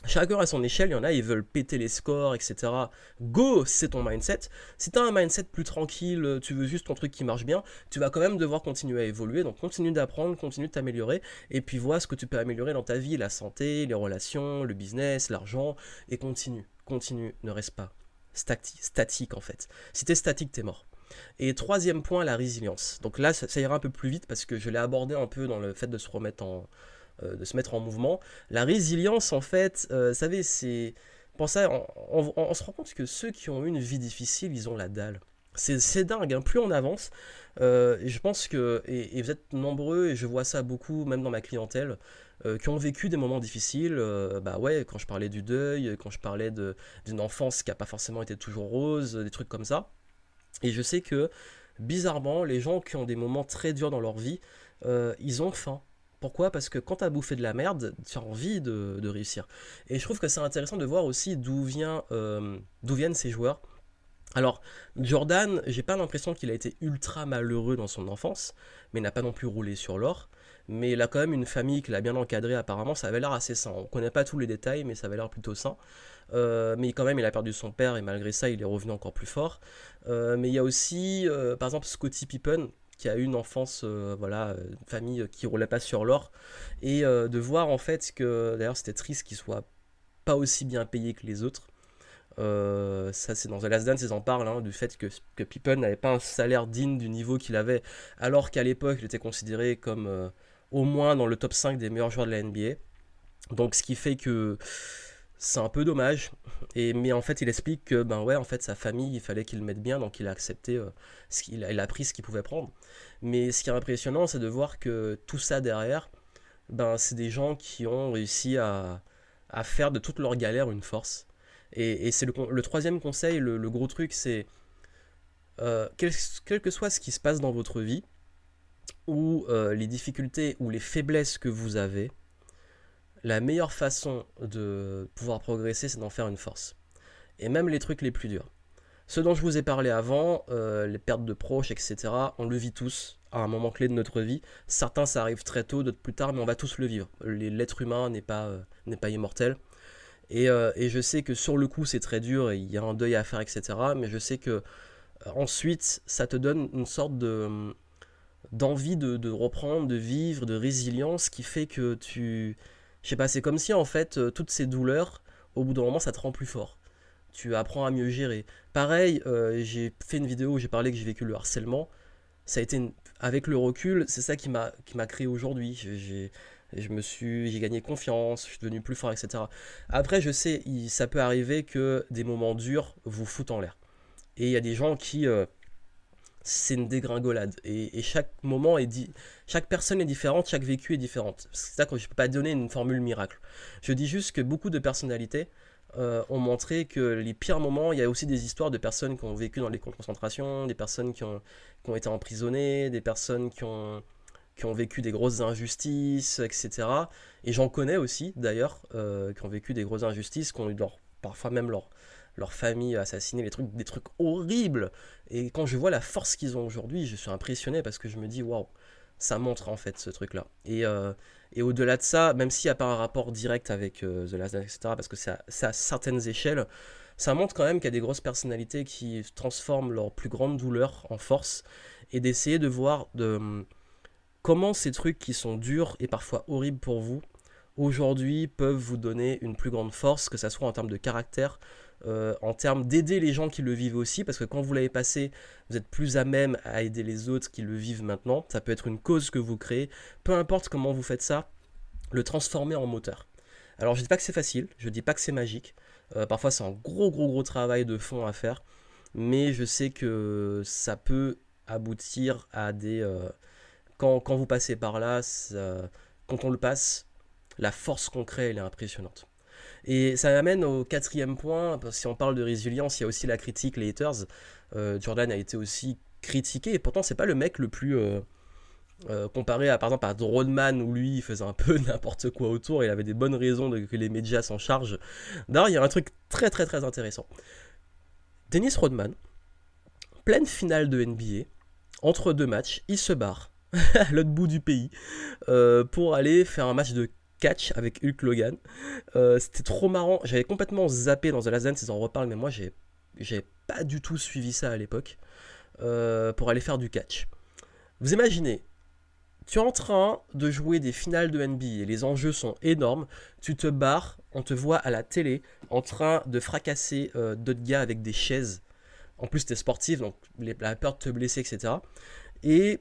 Chacun à son échelle, il y en a, ils veulent péter les scores, etc. Go, c'est ton mindset. Si tu as un mindset plus tranquille, tu veux juste ton truc qui marche bien, tu vas quand même devoir continuer à évoluer. Donc continue d'apprendre, continue de t'améliorer, et puis vois ce que tu peux améliorer dans ta vie, la santé, les relations, le business, l'argent, et continue, ne reste pas statique en fait. Si t'es statique, t'es mort. Et troisième point, la résilience. Donc là, ça ira un peu plus vite parce que je l'ai abordé un peu dans le fait de se remettre de se mettre en mouvement. La résilience, en fait, vous savez, c'est... Pour ça, on se rend compte que ceux qui ont eu une vie difficile, ils ont la dalle. C'est dingue, hein. Plus on avance, je pense que, et vous êtes nombreux, et je vois ça beaucoup, même dans ma clientèle, qui ont vécu des moments difficiles, bah ouais, quand je parlais du deuil, quand je parlais d'une enfance qui n'a pas forcément été toujours rose, des trucs comme ça. Et je sais que, bizarrement, les gens qui ont des moments très durs dans leur vie, ils ont faim. Pourquoi? Parce que quand tu as bouffé de la merde, tu as envie de réussir. Et je trouve que c'est intéressant de voir aussi d'où viennent ces joueurs. Alors, Jordan, j'ai pas l'impression qu'il a été ultra malheureux dans son enfance, mais n'a pas non plus roulé sur l'or. mais il a quand même une famille qu'il a bien encadrée apparemment, ça avait l'air assez sain. On connaît pas tous les détails, mais ça avait l'air plutôt sain. Mais quand même, il a perdu son père et malgré ça, il est revenu encore plus fort. Mais il y a aussi, par exemple, Scottie Pippen, qui a eu une enfance, voilà, une famille qui roulait pas sur l'or, et de voir en fait que, d'ailleurs, c'était triste qu'il soit pas aussi bien payé que les autres. Ça, c'est dans The Last Dance, ils en parlent, hein, du fait que Pippen n'avait pas un salaire digne du niveau qu'il avait, alors qu'à l'époque, il était considéré comme au moins dans le top 5 des meilleurs joueurs de la NBA. Donc, ce qui fait que c'est un peu dommage. Mais en fait, il explique que, ben ouais, en fait, sa famille, il fallait qu'il le mette bien, donc il a accepté, il a pris ce qu'il pouvait prendre. Mais ce qui est impressionnant, c'est de voir que tout ça derrière, ben, c'est des gens qui ont réussi à faire de toute leur galère une force. Et c'est le troisième conseil, le gros truc, c'est quel que soit ce qui se passe dans votre vie, ou les difficultés ou les faiblesses que vous avez, la meilleure façon de pouvoir progresser, c'est d'en faire une force. Et même les trucs les plus durs. Ce dont je vous ai parlé avant, les pertes de proches, etc., on le vit tous à un moment clé de notre vie. Certains, ça arrive très tôt, d'autres plus tard, mais on va tous le vivre. L'être humain n'est pas immortel. Et je sais que sur le coup, c'est très dur et il y a un deuil à faire, etc. Mais je sais que ensuite, ça te donne une sorte d'envie de reprendre, de vivre, de résilience qui fait que tu... Je sais pas, c'est comme si en fait, toutes ces douleurs, au bout d'un moment, ça te rend plus fort. Tu apprends à mieux gérer. Pareil, j'ai fait une vidéo où j'ai parlé que j'ai vécu le harcèlement. Ça a été avec le recul, c'est ça qui m'a créé aujourd'hui. J'ai gagné confiance, je suis devenu plus fort, etc. Après, je sais, ça peut arriver que des moments durs vous foutent en l'air. Et il y a des gens qui, c'est une dégringolade. Et chaque moment chaque personne est différente, chaque vécu est différente. C'est ça que je peux pas donner une formule miracle. Je dis juste que beaucoup de personnalités ont montré que les pires moments, il y a aussi des histoires de personnes qui ont vécu dans les camps de concentration, des personnes qui ont été emprisonnées, des personnes qui ont vécu des grosses injustices, etc. Et j'en connais aussi, d'ailleurs, qui ont vécu des grosses injustices, qui ont eu parfois même leur famille assassinée, des trucs horribles. Et quand je vois la force qu'ils ont aujourd'hui, je suis impressionné parce que je me dis, waouh, ça montre en fait ce truc-là. Et au-delà de ça, même s'il n'y a pas un rapport direct avec The Last Dance, etc., parce que c'est à certaines échelles, ça montre quand même qu'il y a des grosses personnalités qui transforment leur plus grande douleur en force et d'essayer de voir comment ces trucs qui sont durs et parfois horribles pour vous, aujourd'hui peuvent vous donner une plus grande force, que ça soit en termes de caractère, en termes d'aider les gens qui le vivent aussi, parce que quand vous l'avez passé, vous êtes plus à même à aider les autres qui le vivent maintenant. Ça peut être une cause que vous créez, peu importe comment vous faites ça, le transformer en moteur. Alors je dis pas que c'est facile, je dis pas que c'est magique, parfois c'est un gros travail de fond à faire, mais je sais que ça peut aboutir à quand vous passez par là, quand on le passe, la force qu'on crée, elle est impressionnante. Et ça m'amène au quatrième point, parce que si on parle de résilience, il y a aussi la critique, les haters. Jordan a été aussi critiqué, et pourtant c'est pas le mec le plus... comparé à par exemple à Rodman où lui il faisait un peu n'importe quoi autour, il avait des bonnes raisons que les médias s'en chargent. D'ailleurs il y a un truc très intéressant. Dennis Rodman, pleine finale de NBA, entre deux matchs, il se barre à l'autre bout du pays pour aller faire un match de catch avec Hulk Hogan. C'était trop marrant. J'avais complètement zappé dans The Last Dance, ils en reparlent, mais moi j'ai pas du tout suivi ça à l'époque pour aller faire du catch. Vous imaginez, tu es en train de jouer des finales de NBA, les enjeux sont énormes, tu te barres, on te voit à la télé en train de fracasser d'autres gars avec des chaises. En plus, t'es sportif, donc la peur de te blesser, etc. Et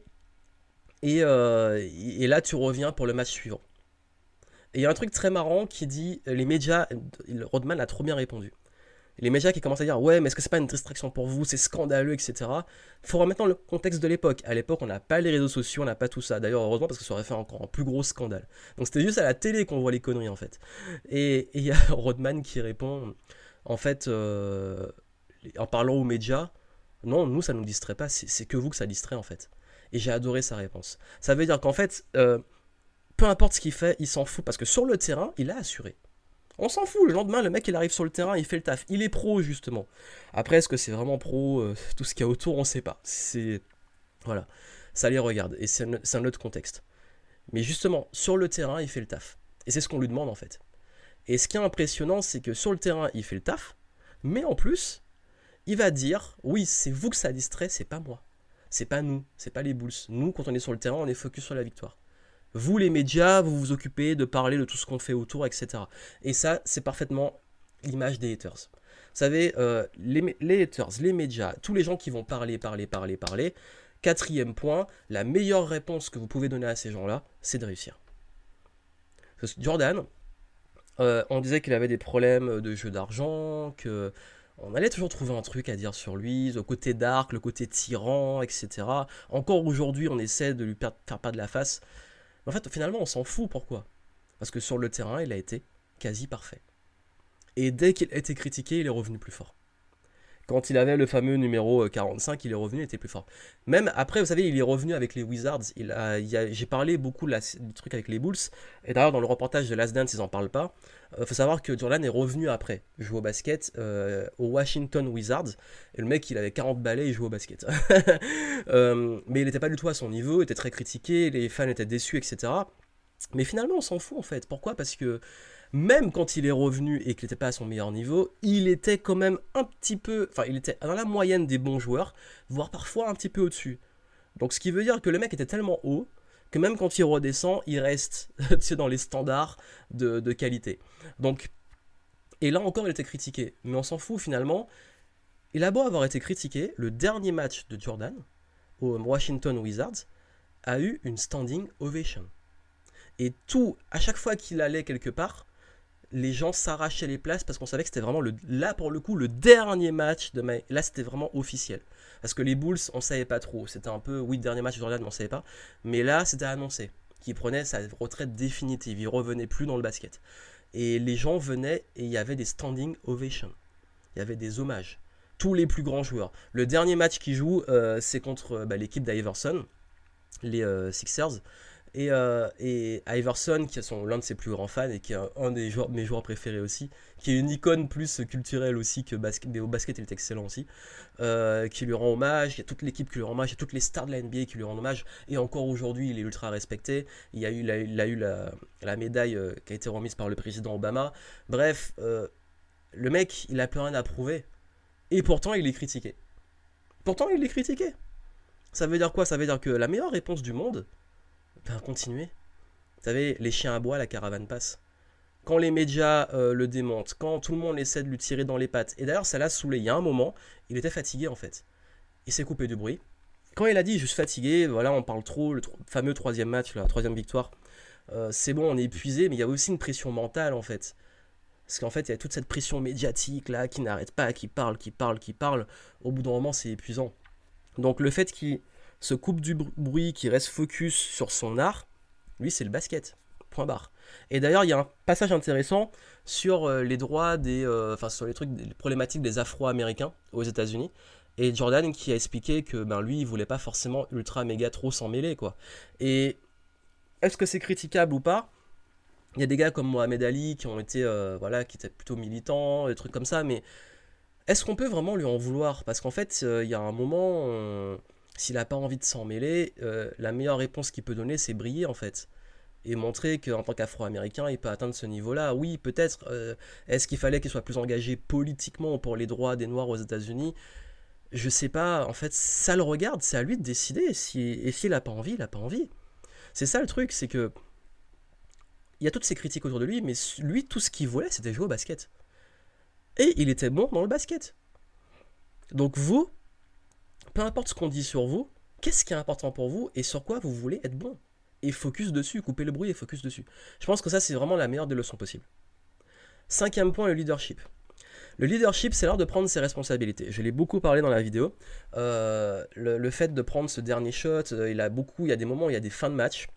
là, tu reviens pour le match suivant. Et il y a un truc très marrant qui dit, les médias, Rodman a trop bien répondu. Les médias qui commencent à dire ouais mais est-ce que c'est pas une distraction pour vous, c'est scandaleux, etc. Faut remettre dans le contexte de l'époque. À l'époque on n'a pas les réseaux sociaux, on n'a pas tout ça. D'ailleurs heureusement parce que ça aurait fait encore un plus gros scandale. Donc c'était juste à la télé qu'on voit les conneries en fait. Et il y a Rodman qui répond en fait en parlant aux médias, non nous ça nous distrait pas, c'est que vous que ça distrait en fait. Et j'ai adoré sa réponse. Ça veut dire qu'en fait peu importe ce qu'il fait, il s'en fout parce que sur le terrain il a assuré. On s'en fout, le lendemain, le mec il arrive sur le terrain, il fait le taf. Il est pro justement. Après, est-ce que c'est vraiment pro tout ce qu'il y a autour, on sait pas. Voilà, ça les regarde et c'est un autre contexte. Mais justement, sur le terrain, il fait le taf. Et c'est ce qu'on lui demande en fait. Et ce qui est impressionnant, c'est que sur le terrain, il fait le taf, mais en plus, il va dire, oui, c'est vous que ça distrait, c'est pas moi. C'est pas nous, c'est pas les Bulls. Nous, quand on est sur le terrain, on est focus sur la victoire. Vous, les médias, vous vous occupez de parler de tout ce qu'on fait autour, etc. Et ça, c'est parfaitement l'image des haters. Vous savez, les haters, les médias, tous les gens qui vont parler. Quatrième point, la meilleure réponse que vous pouvez donner à ces gens-là, c'est de réussir. Parce que Jordan, on disait qu'il avait des problèmes de jeu d'argent, que on allait toujours trouver un truc à dire sur lui, le côté dark, le côté tyran, etc. Encore aujourd'hui, on essaie de lui faire perdre la face. Mais en fait, finalement, on s'en fout. Pourquoi? Parce que sur le terrain, il a été quasi parfait. Et dès qu'il a été critiqué, il est revenu plus fort. Quand il avait le fameux numéro 45, il est revenu, il était plus fort. Même après, vous savez, il est revenu avec les Wizards. J'ai parlé beaucoup du truc avec les Bulls. Et d'ailleurs, dans le reportage de Last Dance, ils n'en parlent pas. Faut savoir que Jordan est revenu après jouer au basket au Washington Wizards. Et le mec, il avait 40 balais, il jouait au basket. Mais il n'était pas du tout à son niveau, il était très critiqué, les fans étaient déçus, etc. Mais finalement, on s'en fout en fait. Pourquoi? Parce que même quand il est revenu et qu'il n'était pas à son meilleur niveau, il était quand même un petit peu, enfin il était dans la moyenne des bons joueurs, voire parfois un petit peu au-dessus. Donc ce qui veut dire que le mec était tellement haut que même quand il redescend, il reste dans les standards de qualité. Donc, et là encore, il était critiqué, mais on s'en fout finalement. Il a beau avoir été critiqué, le dernier match de Jordan au Washington Wizards a eu une standing ovation. Et tout, à chaque fois qu'il allait quelque part, les gens s'arrachaient les places parce qu'on savait que c'était vraiment là pour le coup le dernier match de May. Là c'était vraiment officiel. Parce que les Bulls on savait pas trop. C'était un peu oui dernier match de Jordan mais on savait pas. Mais là c'était annoncé qu'il prenait sa retraite définitive. Il revenait plus dans le basket. Et les gens venaient et il y avait des standing ovations. Il y avait des hommages. Tous les plus grands joueurs. Le dernier match qu'il joue c'est contre l'équipe d'Iverson, les Sixers. Et Iverson, qui est l'un de ses plus grands fans et qui est un mes joueurs préférés aussi, qui est une icône plus culturelle aussi que basket, mais au basket il est excellent aussi, qui lui rend hommage, il y a toute l'équipe qui lui rend hommage, il y a toutes les stars de la NBA qui lui rendent hommage, et encore aujourd'hui il est ultra respecté, il a eu la médaille qui a été remise par le président Obama, bref, le mec il a plus rien à prouver, et pourtant il est critiqué. Ça veut dire quoi? Ça veut dire que la meilleure réponse du monde, ben, continuez. Vous savez, les chiens à bois, la caravane passe. Quand les médias le démontent, quand tout le monde essaie de lui tirer dans les pattes, et d'ailleurs ça l'a saoulé, il y a un moment, il était fatigué en fait. Il s'est coupé du bruit. Quand il a dit je suis fatigué, voilà on parle trop, le fameux troisième match, la troisième victoire, c'est bon on est épuisé, mais il y a aussi une pression mentale en fait. Parce qu'en fait il y a toute cette pression médiatique là qui n'arrête pas, qui parle, au bout d'un moment c'est épuisant. Donc le fait qu'il se coupe du bruit, qu'il reste focus sur son art, lui c'est le basket. Point barre. Et d'ailleurs, il y a un passage intéressant sur les droits sur les problématiques des Afro-Américains aux États-Unis. Et Jordan qui a expliqué que lui, il voulait pas forcément ultra méga trop s'en mêler quoi. Et est-ce que c'est critiquable ou pas? Il y a des gars comme Mohamed Ali qui ont été qui étaient plutôt militants, des trucs comme ça, mais est-ce qu'on peut vraiment lui en vouloir? Parce qu'en fait, il y a un moment, s'il n'a pas envie de s'en mêler, la meilleure réponse qu'il peut donner, c'est briller en fait. Et montrer qu'en tant qu'Afro-Américain, il peut atteindre ce niveau-là. Oui, peut-être. Est-ce qu'il fallait qu'il soit plus engagé politiquement pour les droits des Noirs aux États-Unis? Je sais pas. En fait, ça le regarde. C'est à lui de décider. Et s'il n'a pas envie, il n'a pas envie. C'est ça le truc, c'est que il y a toutes ces critiques autour de lui, mais lui, tout ce qu'il voulait, c'était jouer au basket. Et il était bon dans le basket. Donc vous, peu importe ce qu'on dit sur vous, qu'est-ce qui est important pour vous et sur quoi vous voulez être bon? Et focus dessus, couper le bruit et focus dessus. Je pense que ça, c'est vraiment la meilleure des leçons possibles. Cinquième point, le leadership. Le leadership, c'est l'art de prendre ses responsabilités. Je l'ai beaucoup parlé dans la vidéo. Le fait de prendre ce dernier shot, il y a des moments où il y a des fins de match.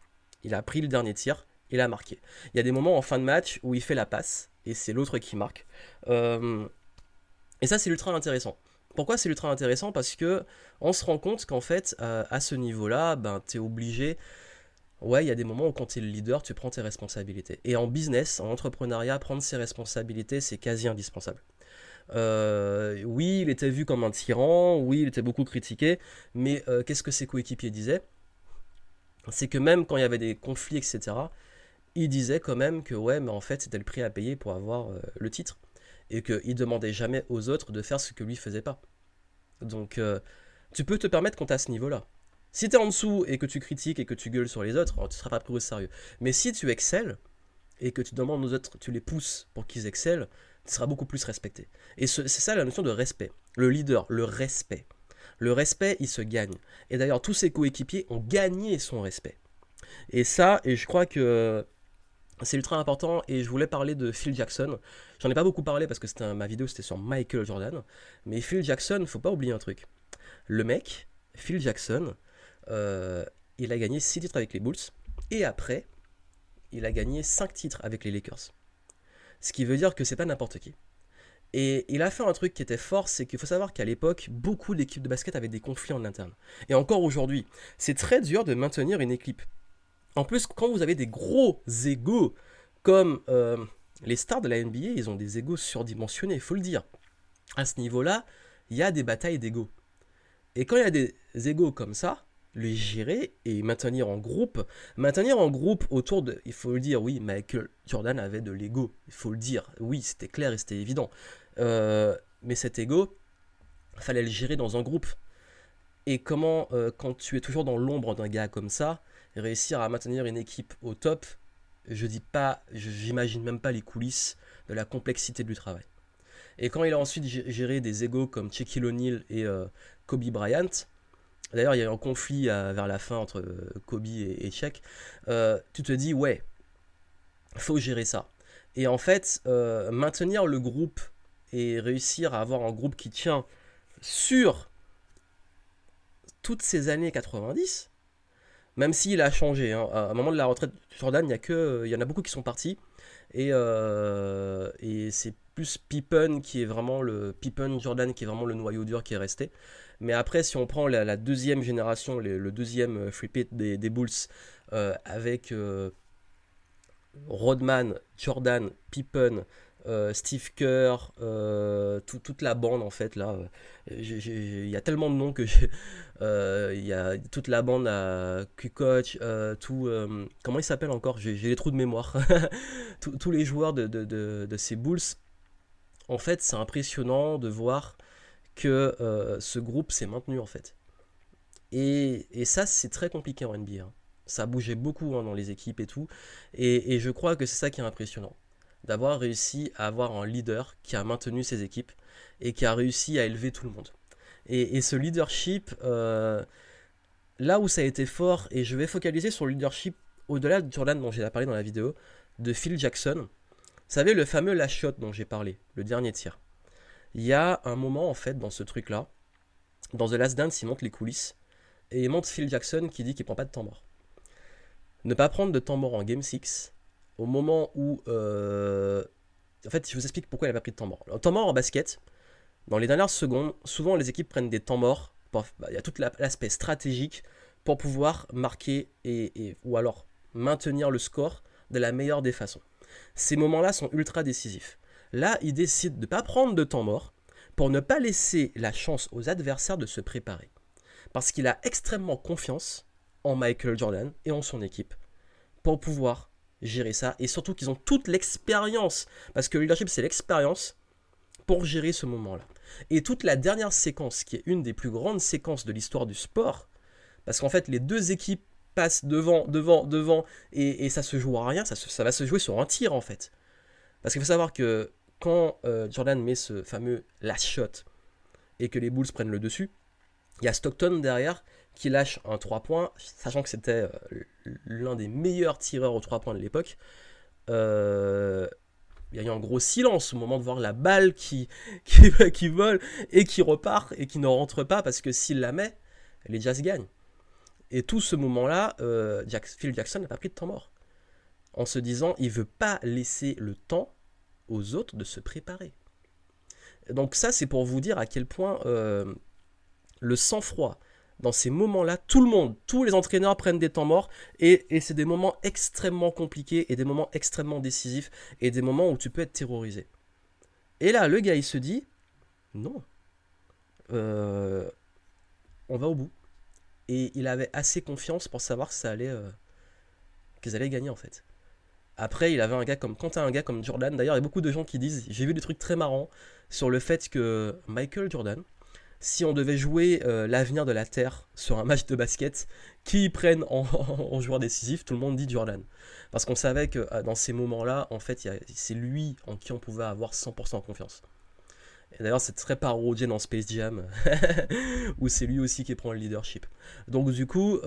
Il a pris le dernier tir, il a marqué. Il y a des moments en fin de match où il fait la passe, et c'est l'autre qui marque. Et ça, c'est ultra intéressant. Pourquoi c'est ultra intéressant? Parce que on se rend compte qu'en fait, à ce niveau-là, t'es obligé... Ouais, il y a des moments où quand tu es le leader, tu prends tes responsabilités. Et en business, en entrepreneuriat, prendre ses responsabilités, c'est quasi indispensable. Oui, il était vu comme un tyran, oui, il était beaucoup critiqué, mais qu'est-ce que ses coéquipiers disaient? c'est que même quand il y avait des conflits, etc., il disait quand même que ouais, mais en fait, c'était le prix à payer pour avoir le titre. Et qu'il demandait jamais aux autres de faire ce que lui faisait pas. Donc, tu peux te permettre quand t'es à ce niveau-là. Si t'es en dessous et que tu critiques et que tu gueules sur les autres, tu seras pas pris au sérieux. Mais si tu excelles et que tu demandes aux autres, tu les pousses pour qu'ils excellent, tu seras beaucoup plus respecté. Et c'est ça la notion de respect. Le leader, le respect. Le respect, il se gagne. Et d'ailleurs, tous ses coéquipiers ont gagné son respect. Et ça, et je crois que c'est ultra important. Et je voulais parler de Phil Jackson. J'en ai pas beaucoup parlé parce que ma vidéo c'était sur Michael Jordan. Mais Phil Jackson, faut pas oublier un truc. Le mec, Phil Jackson, euh, il a gagné 6 titres avec les Bulls. Et après, il a gagné 5 titres avec les Lakers. Ce qui veut dire que c'est pas n'importe qui. Et il a fait un truc qui était fort, c'est qu'il faut savoir qu'à l'époque, beaucoup d'équipes de basket avaient des conflits en interne. Et encore aujourd'hui, c'est très dur de maintenir une équipe. En plus, quand vous avez des gros égos, comme les stars de la NBA, ils ont des égos surdimensionnés, il faut le dire. À ce niveau-là, il y a des batailles d'égos. Et quand il y a des égos comme ça, les gérer et maintenir en groupe autour de, il faut le dire, oui, Michael Jordan avait de l'ego, il faut le dire, oui, c'était clair et c'était évident. Mais cet ego, il fallait le gérer dans un groupe. Et comment, quand tu es toujours dans l'ombre d'un gars comme ça, réussir à maintenir une équipe au top, je dis pas, j'imagine même pas les coulisses de la complexité du travail. Et quand il a ensuite géré des égos comme Shaquille O'Neal et Kobe Bryant, d'ailleurs il y a eu un conflit vers la fin entre Kobe et Shaq, tu te dis ouais, faut gérer ça. Et en fait, maintenir le groupe et réussir à avoir un groupe qui tient sur toutes ces années 90, même s'il a changé. Hein. À un moment de la retraite de Jordan, il y en a beaucoup qui sont partis. Et c'est plus Pippen qui est vraiment Pippen Jordan qui est vraiment le noyau dur qui est resté. Mais après, si on prend la deuxième génération, le deuxième free-pit des Bulls, avec Rodman, Jordan, Pippen, Steve Kerr, toute la bande en fait là. Il y a tellement de noms que il y a toute la bande à Kukoc, comment il s'appelle encore, j'ai les trous de mémoire. Tous les joueurs de ces Bulls. En fait, c'est impressionnant de voir que ce groupe s'est maintenu en fait. Et ça, c'est très compliqué en NBA. Hein. Ça a bougé beaucoup hein, dans les équipes et tout. Et je crois que c'est ça qui est impressionnant. D'avoir réussi à avoir un leader qui a maintenu ses équipes et qui a réussi à élever tout le monde. Et ce leadership, là où ça a été fort, et je vais focaliser sur le leadership au-delà de Jordan dont j'ai parlé dans la vidéo, de Phil Jackson. Vous savez, le fameux last shot dont j'ai parlé, le dernier tir. Il y a un moment en fait dans ce truc-là, dans The Last Dance, il monte les coulisses, et il montre Phil Jackson qui dit qu'il prend pas de temps mort. Ne pas prendre de temps mort en Game 6, au moment où... En fait, je vous explique pourquoi il n'a pas pris de temps mort. Le temps mort en basket, dans les dernières secondes, souvent les équipes prennent des temps morts. Il y a tout l'aspect stratégique pour pouvoir marquer ou alors maintenir le score de la meilleure des façons. Ces moments-là sont ultra décisifs. Là, il décide de ne pas prendre de temps mort pour ne pas laisser la chance aux adversaires de se préparer. Parce qu'il a extrêmement confiance en Michael Jordan et en son équipe pour pouvoir gérer ça. Et surtout qu'ils ont toute l'expérience. Parce que le leadership, c'est l'expérience pour gérer ce moment-là. Et toute la dernière séquence, qui est une des plus grandes séquences de l'histoire du sport, parce qu'en fait, les deux équipes passent devant, et ça se joue à rien, ça va se jouer sur un tir, en fait. Parce qu'il faut savoir que quand Jordan met ce fameux last shot, et que les Bulls prennent le dessus, il y a Stockton derrière, qui lâche un 3 points, sachant que c'était l'un des meilleurs tireurs aux 3 points de l'époque. Il y a eu un gros silence au moment de voir la balle qui vole et qui repart et qui ne rentre pas parce que s'il la met, les Jazz gagnent. Et tout ce moment-là, Phil Jackson n'a pas pris de temps mort. En se disant, il ne veut pas laisser le temps aux autres de se préparer. Donc ça, c'est pour vous dire à quel point le sang-froid, dans ces moments-là, tout le monde, tous les entraîneurs prennent des temps morts et c'est des moments extrêmement compliqués et des moments extrêmement décisifs et des moments où tu peux être terrorisé. Et là, le gars, il se dit, non, on va au bout. et il avait assez confiance pour savoir que qu'ils allaient gagner en fait. Après, il avait un gars comme quand t'as un gars comme Jordan. D'ailleurs, il y a beaucoup de gens qui disent, j'ai vu des trucs très marrants sur le fait que Michael Jordan, si on devait jouer l'avenir de la Terre sur un match de basket, qui prenne en joueur décisif, tout le monde dit Jordan. Parce qu'on savait que dans ces moments-là, en fait, c'est lui en qui on pouvait avoir 100% confiance. Et d'ailleurs, c'est très parodié dans Space Jam, où c'est lui aussi qui prend le leadership. Donc du coup,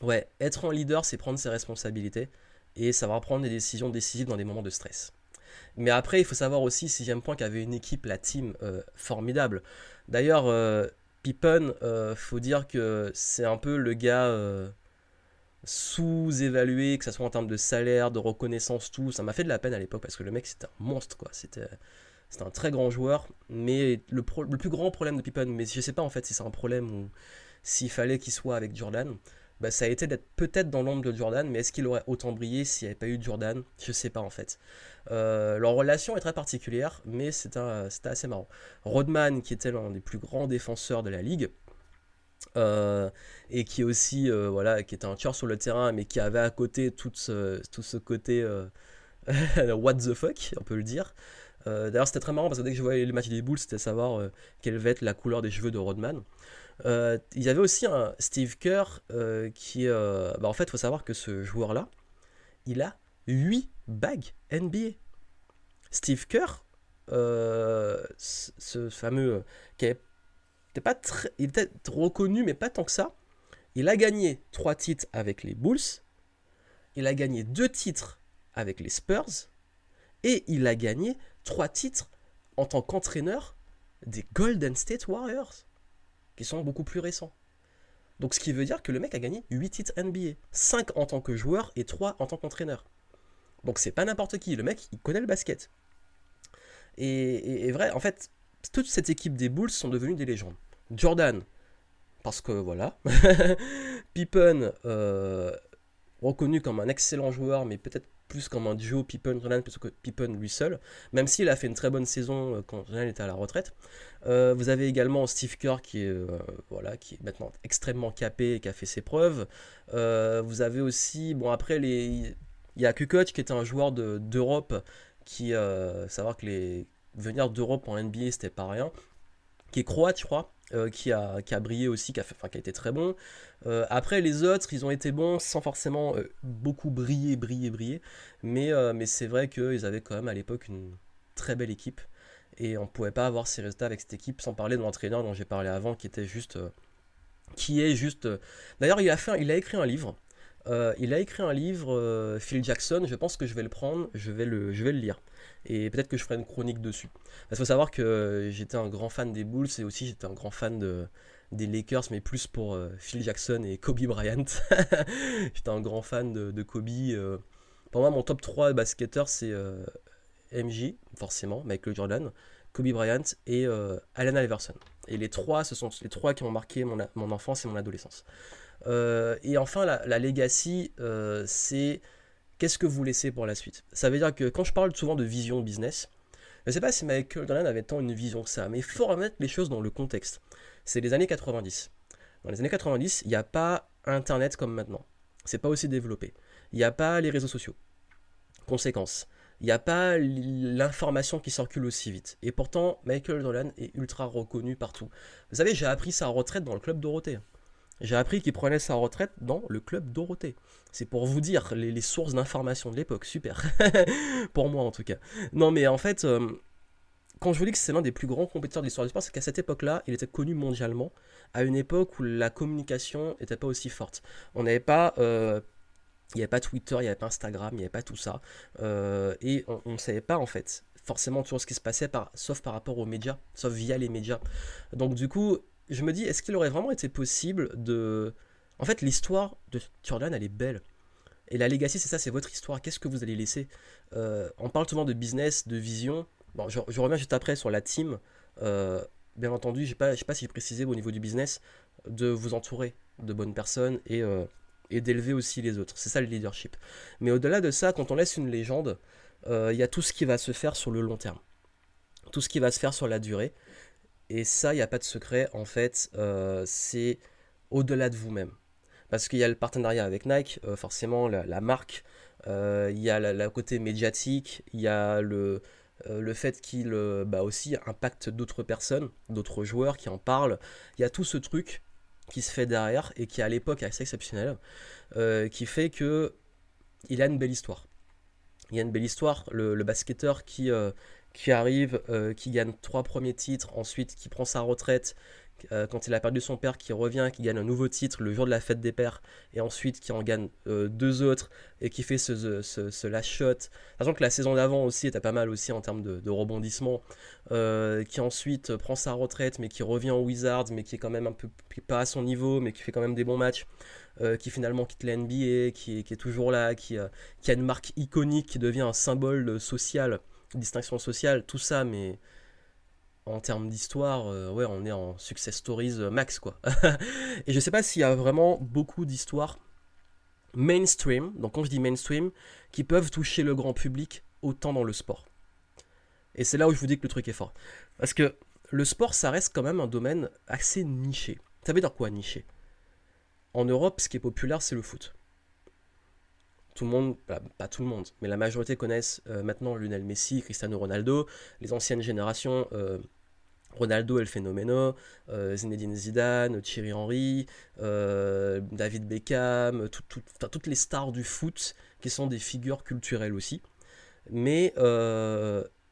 ouais, être un leader, c'est prendre ses responsabilités, et savoir prendre des décisions décisives dans des moments de stress. Mais après, il faut savoir aussi, sixième point, qu'il y avait une équipe, la team, formidable. D'ailleurs, Pippen, faut dire que c'est un peu le gars sous-évalué, que ce soit en termes de salaire, de reconnaissance, tout. Ça m'a fait de la peine à l'époque parce que le mec c'était un monstre, quoi. C'était un très grand joueur, mais le plus grand problème de Pippen, mais je sais pas en fait si c'est un problème ou s'il fallait qu'il soit avec Jordan, bah, ça a été d'être peut-être dans l'ombre de Jordan, mais est-ce qu'il aurait autant brillé s'il n'y avait pas eu de Jordan? Je sais pas en fait. Leur relation est très particulière, mais c'était assez marrant. Rodman, qui était l'un des plus grands défenseurs de la ligue, et qui est aussi, voilà, qui était un tueur sur le terrain, mais qui avait à côté tout ce côté what the fuck, on peut le dire. D'ailleurs, c'était très marrant parce que dès que je voyais les matchs des Bulls, c'était savoir quelle va être la couleur des cheveux de Rodman. Il y avait aussi un Steve Kerr qui. Bah, en fait, il faut savoir que ce joueur-là, il a 8 bagues NBA. Steve Kerr, ce fameux. Qui était pas très, il était reconnu, mais pas tant que ça. Il a gagné 3 titres avec les Bulls. Il a gagné 2 titres avec les Spurs. Et il a gagné 3 titres en tant qu'entraîneur des Golden State Warriors, qui sont beaucoup plus récents. Donc ce qui veut dire que le mec a gagné 8 titres NBA. 5 en tant que joueur et 3 en tant qu'entraîneur. Donc c'est pas n'importe qui, le mec il connaît le basket. Et vrai, en fait, toute cette équipe des Bulls sont devenus des légendes. Jordan, parce que voilà. Pippen, reconnu comme un excellent joueur, mais peut-être plus comme un duo Pippen-Jordan plutôt que Pippen lui seul, même s'il a fait une très bonne saison quand Jordan était à la retraite. Vous avez également Steve Kerr voilà, qui est maintenant extrêmement capé et qui a fait ses preuves. Vous avez aussi, bon après, il y a Kukoc qui était un joueur d'Europe qui, savoir que venir d'Europe en NBA c'était pas rien, qui est croate je crois, qui a brillé aussi, qui a été très bon. Après les autres, ils ont été bons sans forcément beaucoup briller, mais c'est vrai qu'ils avaient quand même à l'époque une très belle équipe, et on pouvait pas avoir ces résultats avec cette équipe sans parler de l'entraîneur dont j'ai parlé avant, qui était juste... qui est juste... D'ailleurs, il a écrit un livre. Phil Jackson, je pense que je vais le prendre, je vais le lire. Et peut-être que je ferai une chronique dessus. Parce qu'il faut savoir que j'étais un grand fan des Bulls et aussi j'étais un grand fan des Lakers, mais plus pour Phil Jackson et Kobe Bryant. J'étais un grand fan de Kobe. Pour moi, mon top 3 basketteur, c'est MJ, forcément, Michael Jordan, Kobe Bryant et Allen Iverson. Et les trois, ce sont les trois qui ont marqué mon enfance et mon adolescence. Et enfin, la legacy, c'est qu'est-ce que vous laissez pour la suite. Ça veut dire que quand je parle souvent de vision business, je ne sais pas si Michael Jordan avait tant une vision que ça, mais il faut remettre les choses dans le contexte. C'est les années 90. Dans les années 90, il n'y a pas Internet comme maintenant. C'est pas aussi développé. Il n'y a pas les réseaux sociaux. Conséquence, il n'y a pas l'information qui circule aussi vite. Et pourtant, Michael Jordan est ultra reconnu partout. Vous savez, j'ai appris sa retraite dans le club Dorothée. J'ai appris qu'il prenait sa retraite dans le club Dorothée. C'est pour vous dire les sources d'informations de l'époque, super. Pour moi en tout cas. Non mais en fait, quand je vous dis que c'est l'un des plus grands compétiteurs de l'histoire du sport, c'est qu'à cette époque-là, il était connu mondialement, à une époque où la communication n'était pas aussi forte. On n'avait pas... il n'y avait pas Twitter, il n'y avait pas Instagram, il n'y avait pas tout ça. Et on ne savait pas en fait forcément toujours ce qui se passait, sauf par rapport aux médias, sauf via les médias. Donc du coup, je me dis, est-ce qu'il aurait vraiment été possible de... En fait, l'histoire de Jordan, elle est belle. Et la legacy, c'est ça, c'est votre histoire. Qu'est-ce que vous allez laisser? On parle souvent de business, de vision. Bon, je reviens juste après sur la team. Bien entendu, je sais pas si j'ai précisé au niveau du business, de vous entourer de bonnes personnes et d'élever aussi les autres. C'est ça le leadership. Mais au-delà de ça, quand on laisse une légende, il y a tout ce qui va se faire sur le long terme. Tout ce qui va se faire sur la durée. Et ça, il n'y a pas de secret. En fait, c'est au-delà de vous-même. Parce qu'il y a le partenariat avec Nike, forcément la marque, il y a la côté médiatique, il y a le fait qu'il bah aussi impacte d'autres personnes, d'autres joueurs qui en parlent. Il y a tout ce truc qui se fait derrière et qui à l'époque est assez exceptionnel, qui fait que il a une belle histoire. Il y a une belle histoire, le basketteur qui arrive, qui gagne 3 premiers titres, ensuite qui prend sa retraite quand il a perdu son père, qui revient, qui gagne un nouveau titre le jour de la fête des pères, et ensuite qui en gagne 2 autres, et qui fait ce last shot. Sachant que la saison d'avant aussi était pas mal aussi en termes de rebondissement, qui ensuite prend sa retraite, mais qui revient au Wizards, mais qui est quand même un peu pas à son niveau, mais qui fait quand même des bons matchs. Qui finalement quitte la NBA, qui est toujours là, qui a une marque iconique, qui devient un symbole social, distinction sociale, tout ça, mais en termes d'histoire, ouais, on est en success stories max, quoi. Et je sais pas s'il y a vraiment beaucoup d'histoires mainstream, donc quand je dis mainstream, qui peuvent toucher le grand public autant dans le sport. Et c'est là où je vous dis que le truc est fort. Parce que le sport, ça reste quand même un domaine assez niché. Ça veut dire quoi, niché? En Europe, ce qui est populaire, c'est le foot. Tout le monde, pas tout le monde, mais la majorité connaissent maintenant Lionel Messi, Cristiano Ronaldo, les anciennes générations, Ronaldo El Fenomeno, Zinedine Zidane, Thierry Henry, David Beckham, toutes les stars du foot qui sont des figures culturelles aussi. Mais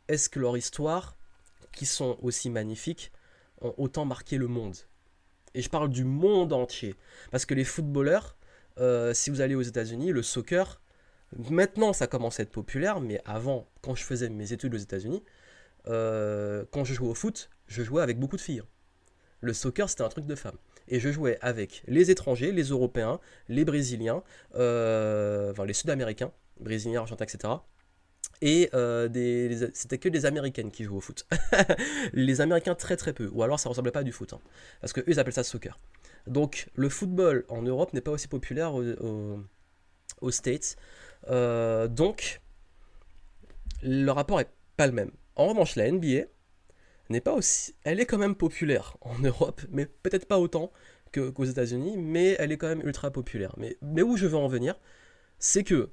est-ce que leur histoire, qui sont aussi magnifiques, ont autant marqué le monde? Et je parle du monde entier. Parce que les footballeurs, si vous allez aux États-Unis, le soccer, maintenant ça commence à être populaire, mais avant, quand je faisais mes études aux États-Unis, quand je jouais au foot, je jouais avec beaucoup de filles. Le soccer, c'était un truc de femmes. Et je jouais avec les étrangers, les Européens, les Brésiliens, enfin les Sud-Américains, Brésiliens, Argentins, etc. Et c'était que des Américaines qui jouaient au foot. Les Américains très très peu, ou alors ça ressemblait pas à du foot, hein, parce que eux ils appellent ça soccer. Donc le football en Europe n'est pas aussi populaire aux States. Donc le rapport est pas le même. En revanche, la NBA n'est pas aussi, elle est quand même populaire en Europe, mais peut-être pas autant qu'aux États-Unis, mais elle est quand même ultra populaire. Mais où je veux en venir, c'est que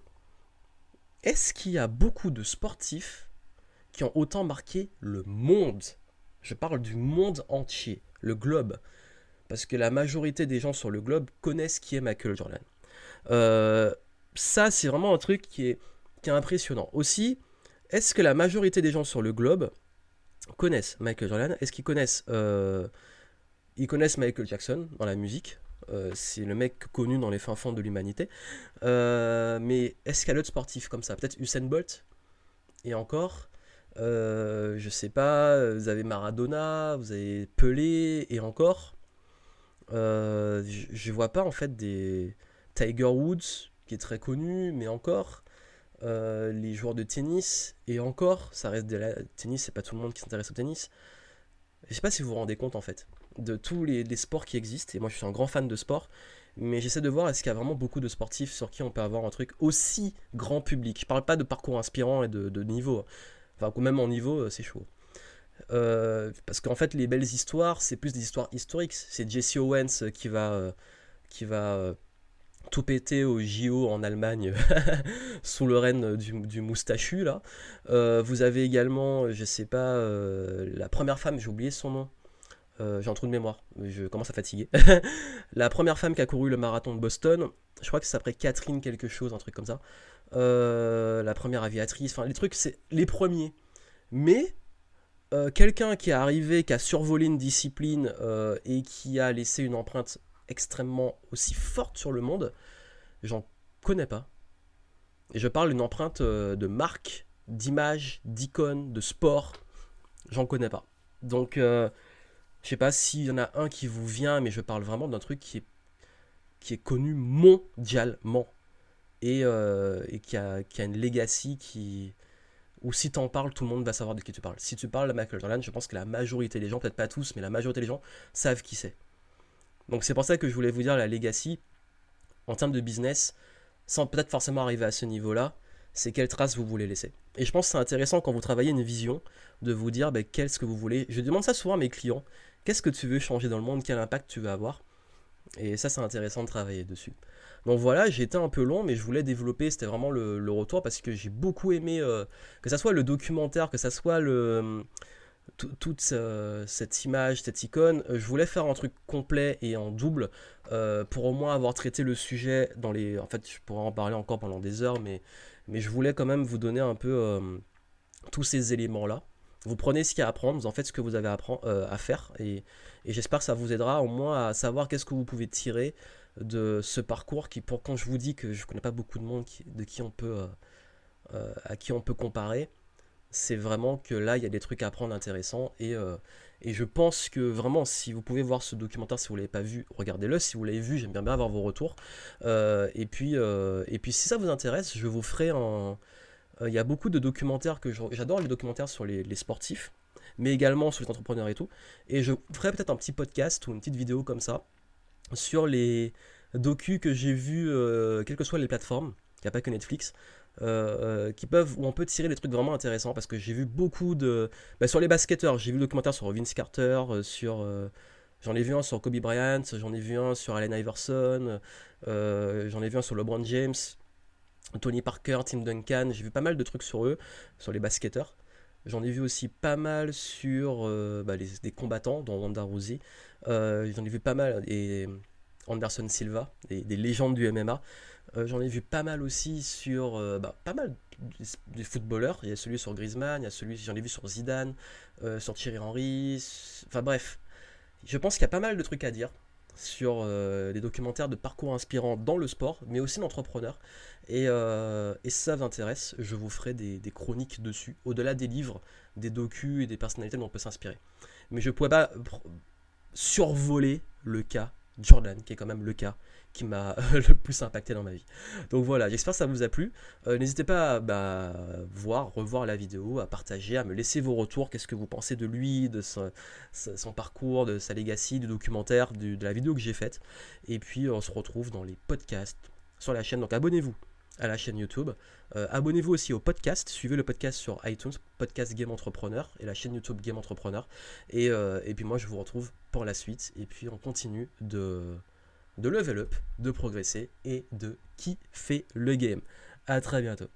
est-ce qu'il y a beaucoup de sportifs qui ont autant marqué le monde? Je parle du monde entier, le globe. Parce que la majorité des gens sur le globe connaissent qui est Michael Jordan. Euh, Ça, c'est vraiment un truc qui est impressionnant. Aussi, est-ce que la majorité des gens sur le globe connaissent Michael Jordan? Est-ce qu'ils connaissent, ils connaissent Michael Jackson dans la musique? C'est le mec connu dans les fins fonds de l'humanité. Mais est-ce qu'il y a d'autres sportifs comme ça? Peut-être Usain Bolt? Et encore, je sais pas, vous avez Maradona, vous avez Pelé, et encore. Je vois pas en fait des Tiger Woods, qui est très connu, mais encore. Les joueurs de tennis, et encore, ça reste de la tennis, c'est pas tout le monde qui s'intéresse au tennis. Je sais pas si vous vous rendez compte en fait de tous les sports qui existent, et moi je suis un grand fan de sport, mais j'essaie de voir est-ce qu'il y a vraiment beaucoup de sportifs sur qui on peut avoir un truc aussi grand public. Je parle pas de parcours inspirant et de niveau, enfin même en niveau c'est chaud. Parce qu'en fait les belles histoires c'est plus des histoires historiques, c'est Jesse Owens qui va tout péter au JO en Allemagne sous le règne du moustachu là. Vous avez également, je sais pas, la première femme, j'ai oublié son nom. J'ai un trou de mémoire, je commence à fatiguer. La première femme qui a couru le marathon de Boston, je crois que ça s'appelait Catherine quelque chose, un truc comme ça. La première aviatrice, enfin les trucs, c'est les premiers. Mais quelqu'un qui est arrivé, qui a survolé une discipline et qui a laissé une empreinte extrêmement aussi forte sur le monde, j'en connais pas. Et je parle d'une empreinte de marque, d'image, d'icône, de sport, j'en connais pas. Donc je sais pas s'il y en a un qui vous vient, mais je parle vraiment d'un truc qui est connu mondialement et qui a une legacy où si t'en parles, tout le monde va savoir de qui tu parles. Si tu parles de Michael Jordan, je pense que la majorité des gens, peut-être pas tous, mais la majorité des gens savent qui c'est. Donc c'est pour ça que je voulais vous dire la legacy, en termes de business, sans peut-être forcément arriver à ce niveau-là, c'est quelle trace vous voulez laisser. Et je pense que c'est intéressant quand vous travaillez une vision, de vous dire qu'est-ce que vous voulez. Je demande ça souvent à mes clients, qu'est-ce que tu veux changer dans le monde, quel impact tu veux avoir. Et ça, c'est intéressant de travailler dessus. Donc voilà, j'ai été un peu long, mais je voulais développer, c'était vraiment le retour, parce que j'ai beaucoup aimé, que ça soit le documentaire, que ça soit toute cette image, cette icône. Je voulais faire un truc complet et en double, pour au moins avoir traité le sujet dans les... En fait, je pourrais en parler encore pendant des heures, mais je voulais quand même vous donner un peu tous ces éléments-là. Vous prenez ce qu'il y a à apprendre, vous en faites ce que vous avez à faire, et j'espère que ça vous aidera au moins à savoir qu'est-ce que vous pouvez tirer de ce parcours qui, pour quand je vous dis que je connais pas beaucoup de monde de qui on peut, à qui on peut comparer, c'est vraiment que là il y a des trucs à apprendre intéressants, et je pense que vraiment si vous pouvez voir ce documentaire, si vous l'avez pas vu, regardez-le. Si vous l'avez vu, j'aime bien avoir vos retours. Et puis si ça vous intéresse, je vous ferai un, il y a beaucoup de documentaires que j'adore, les documentaires sur les sportifs, mais également sur les entrepreneurs et tout. Et je ferai peut-être un petit podcast ou une petite vidéo comme ça sur les docus que j'ai vus, quelles que soient les plateformes, il n'y a pas que Netflix, qui peuvent, où on peut tirer des trucs vraiment intéressants, parce que j'ai vu beaucoup de... Bah, sur les basketteurs, j'ai vu le documentaire sur Vince Carter, j'en ai vu un sur Kobe Bryant, j'en ai vu un sur Allen Iverson, j'en ai vu un sur LeBron James, Tony Parker, Tim Duncan. J'ai vu pas mal de trucs sur eux, sur les basketteurs. J'en ai vu aussi pas mal sur des combattants, dont Ronda Rousey. J'en ai vu pas mal, et Anderson Silva, des légendes du MMA. J'en ai vu pas mal aussi sur pas mal des footballeurs. Il y a celui sur Griezmann, il y a celui, j'en ai vu sur Zidane, sur Thierry Henry. Enfin bref, je pense qu'il y a pas mal de trucs à dire sur des documentaires de parcours inspirants dans le sport, mais aussi d'entrepreneurs. Et si ça vous intéresse, je vous ferai des chroniques dessus, au-delà des livres, des docus et des personnalités dont on peut s'inspirer. Mais je ne pourrais pas survoler le cas Jordan, qui est quand même le cas qui m'a le plus impacté dans ma vie. Donc voilà, j'espère que ça vous a plu. N'hésitez pas à revoir la vidéo, à partager, à me laisser vos retours. Qu'est-ce que vous pensez de lui, de son parcours, de sa legacy, du documentaire, de la vidéo que j'ai faite. Et puis on se retrouve dans les podcasts sur la chaîne. Donc abonnez-vous à la chaîne YouTube. Abonnez-vous aussi au podcast. Suivez le podcast sur iTunes, podcast Game Entrepreneur, et la chaîne YouTube Game Entrepreneur. Et puis moi, je vous retrouve pour la suite. Et puis on continue de level up, de progresser et de kiffer le game. À très bientôt.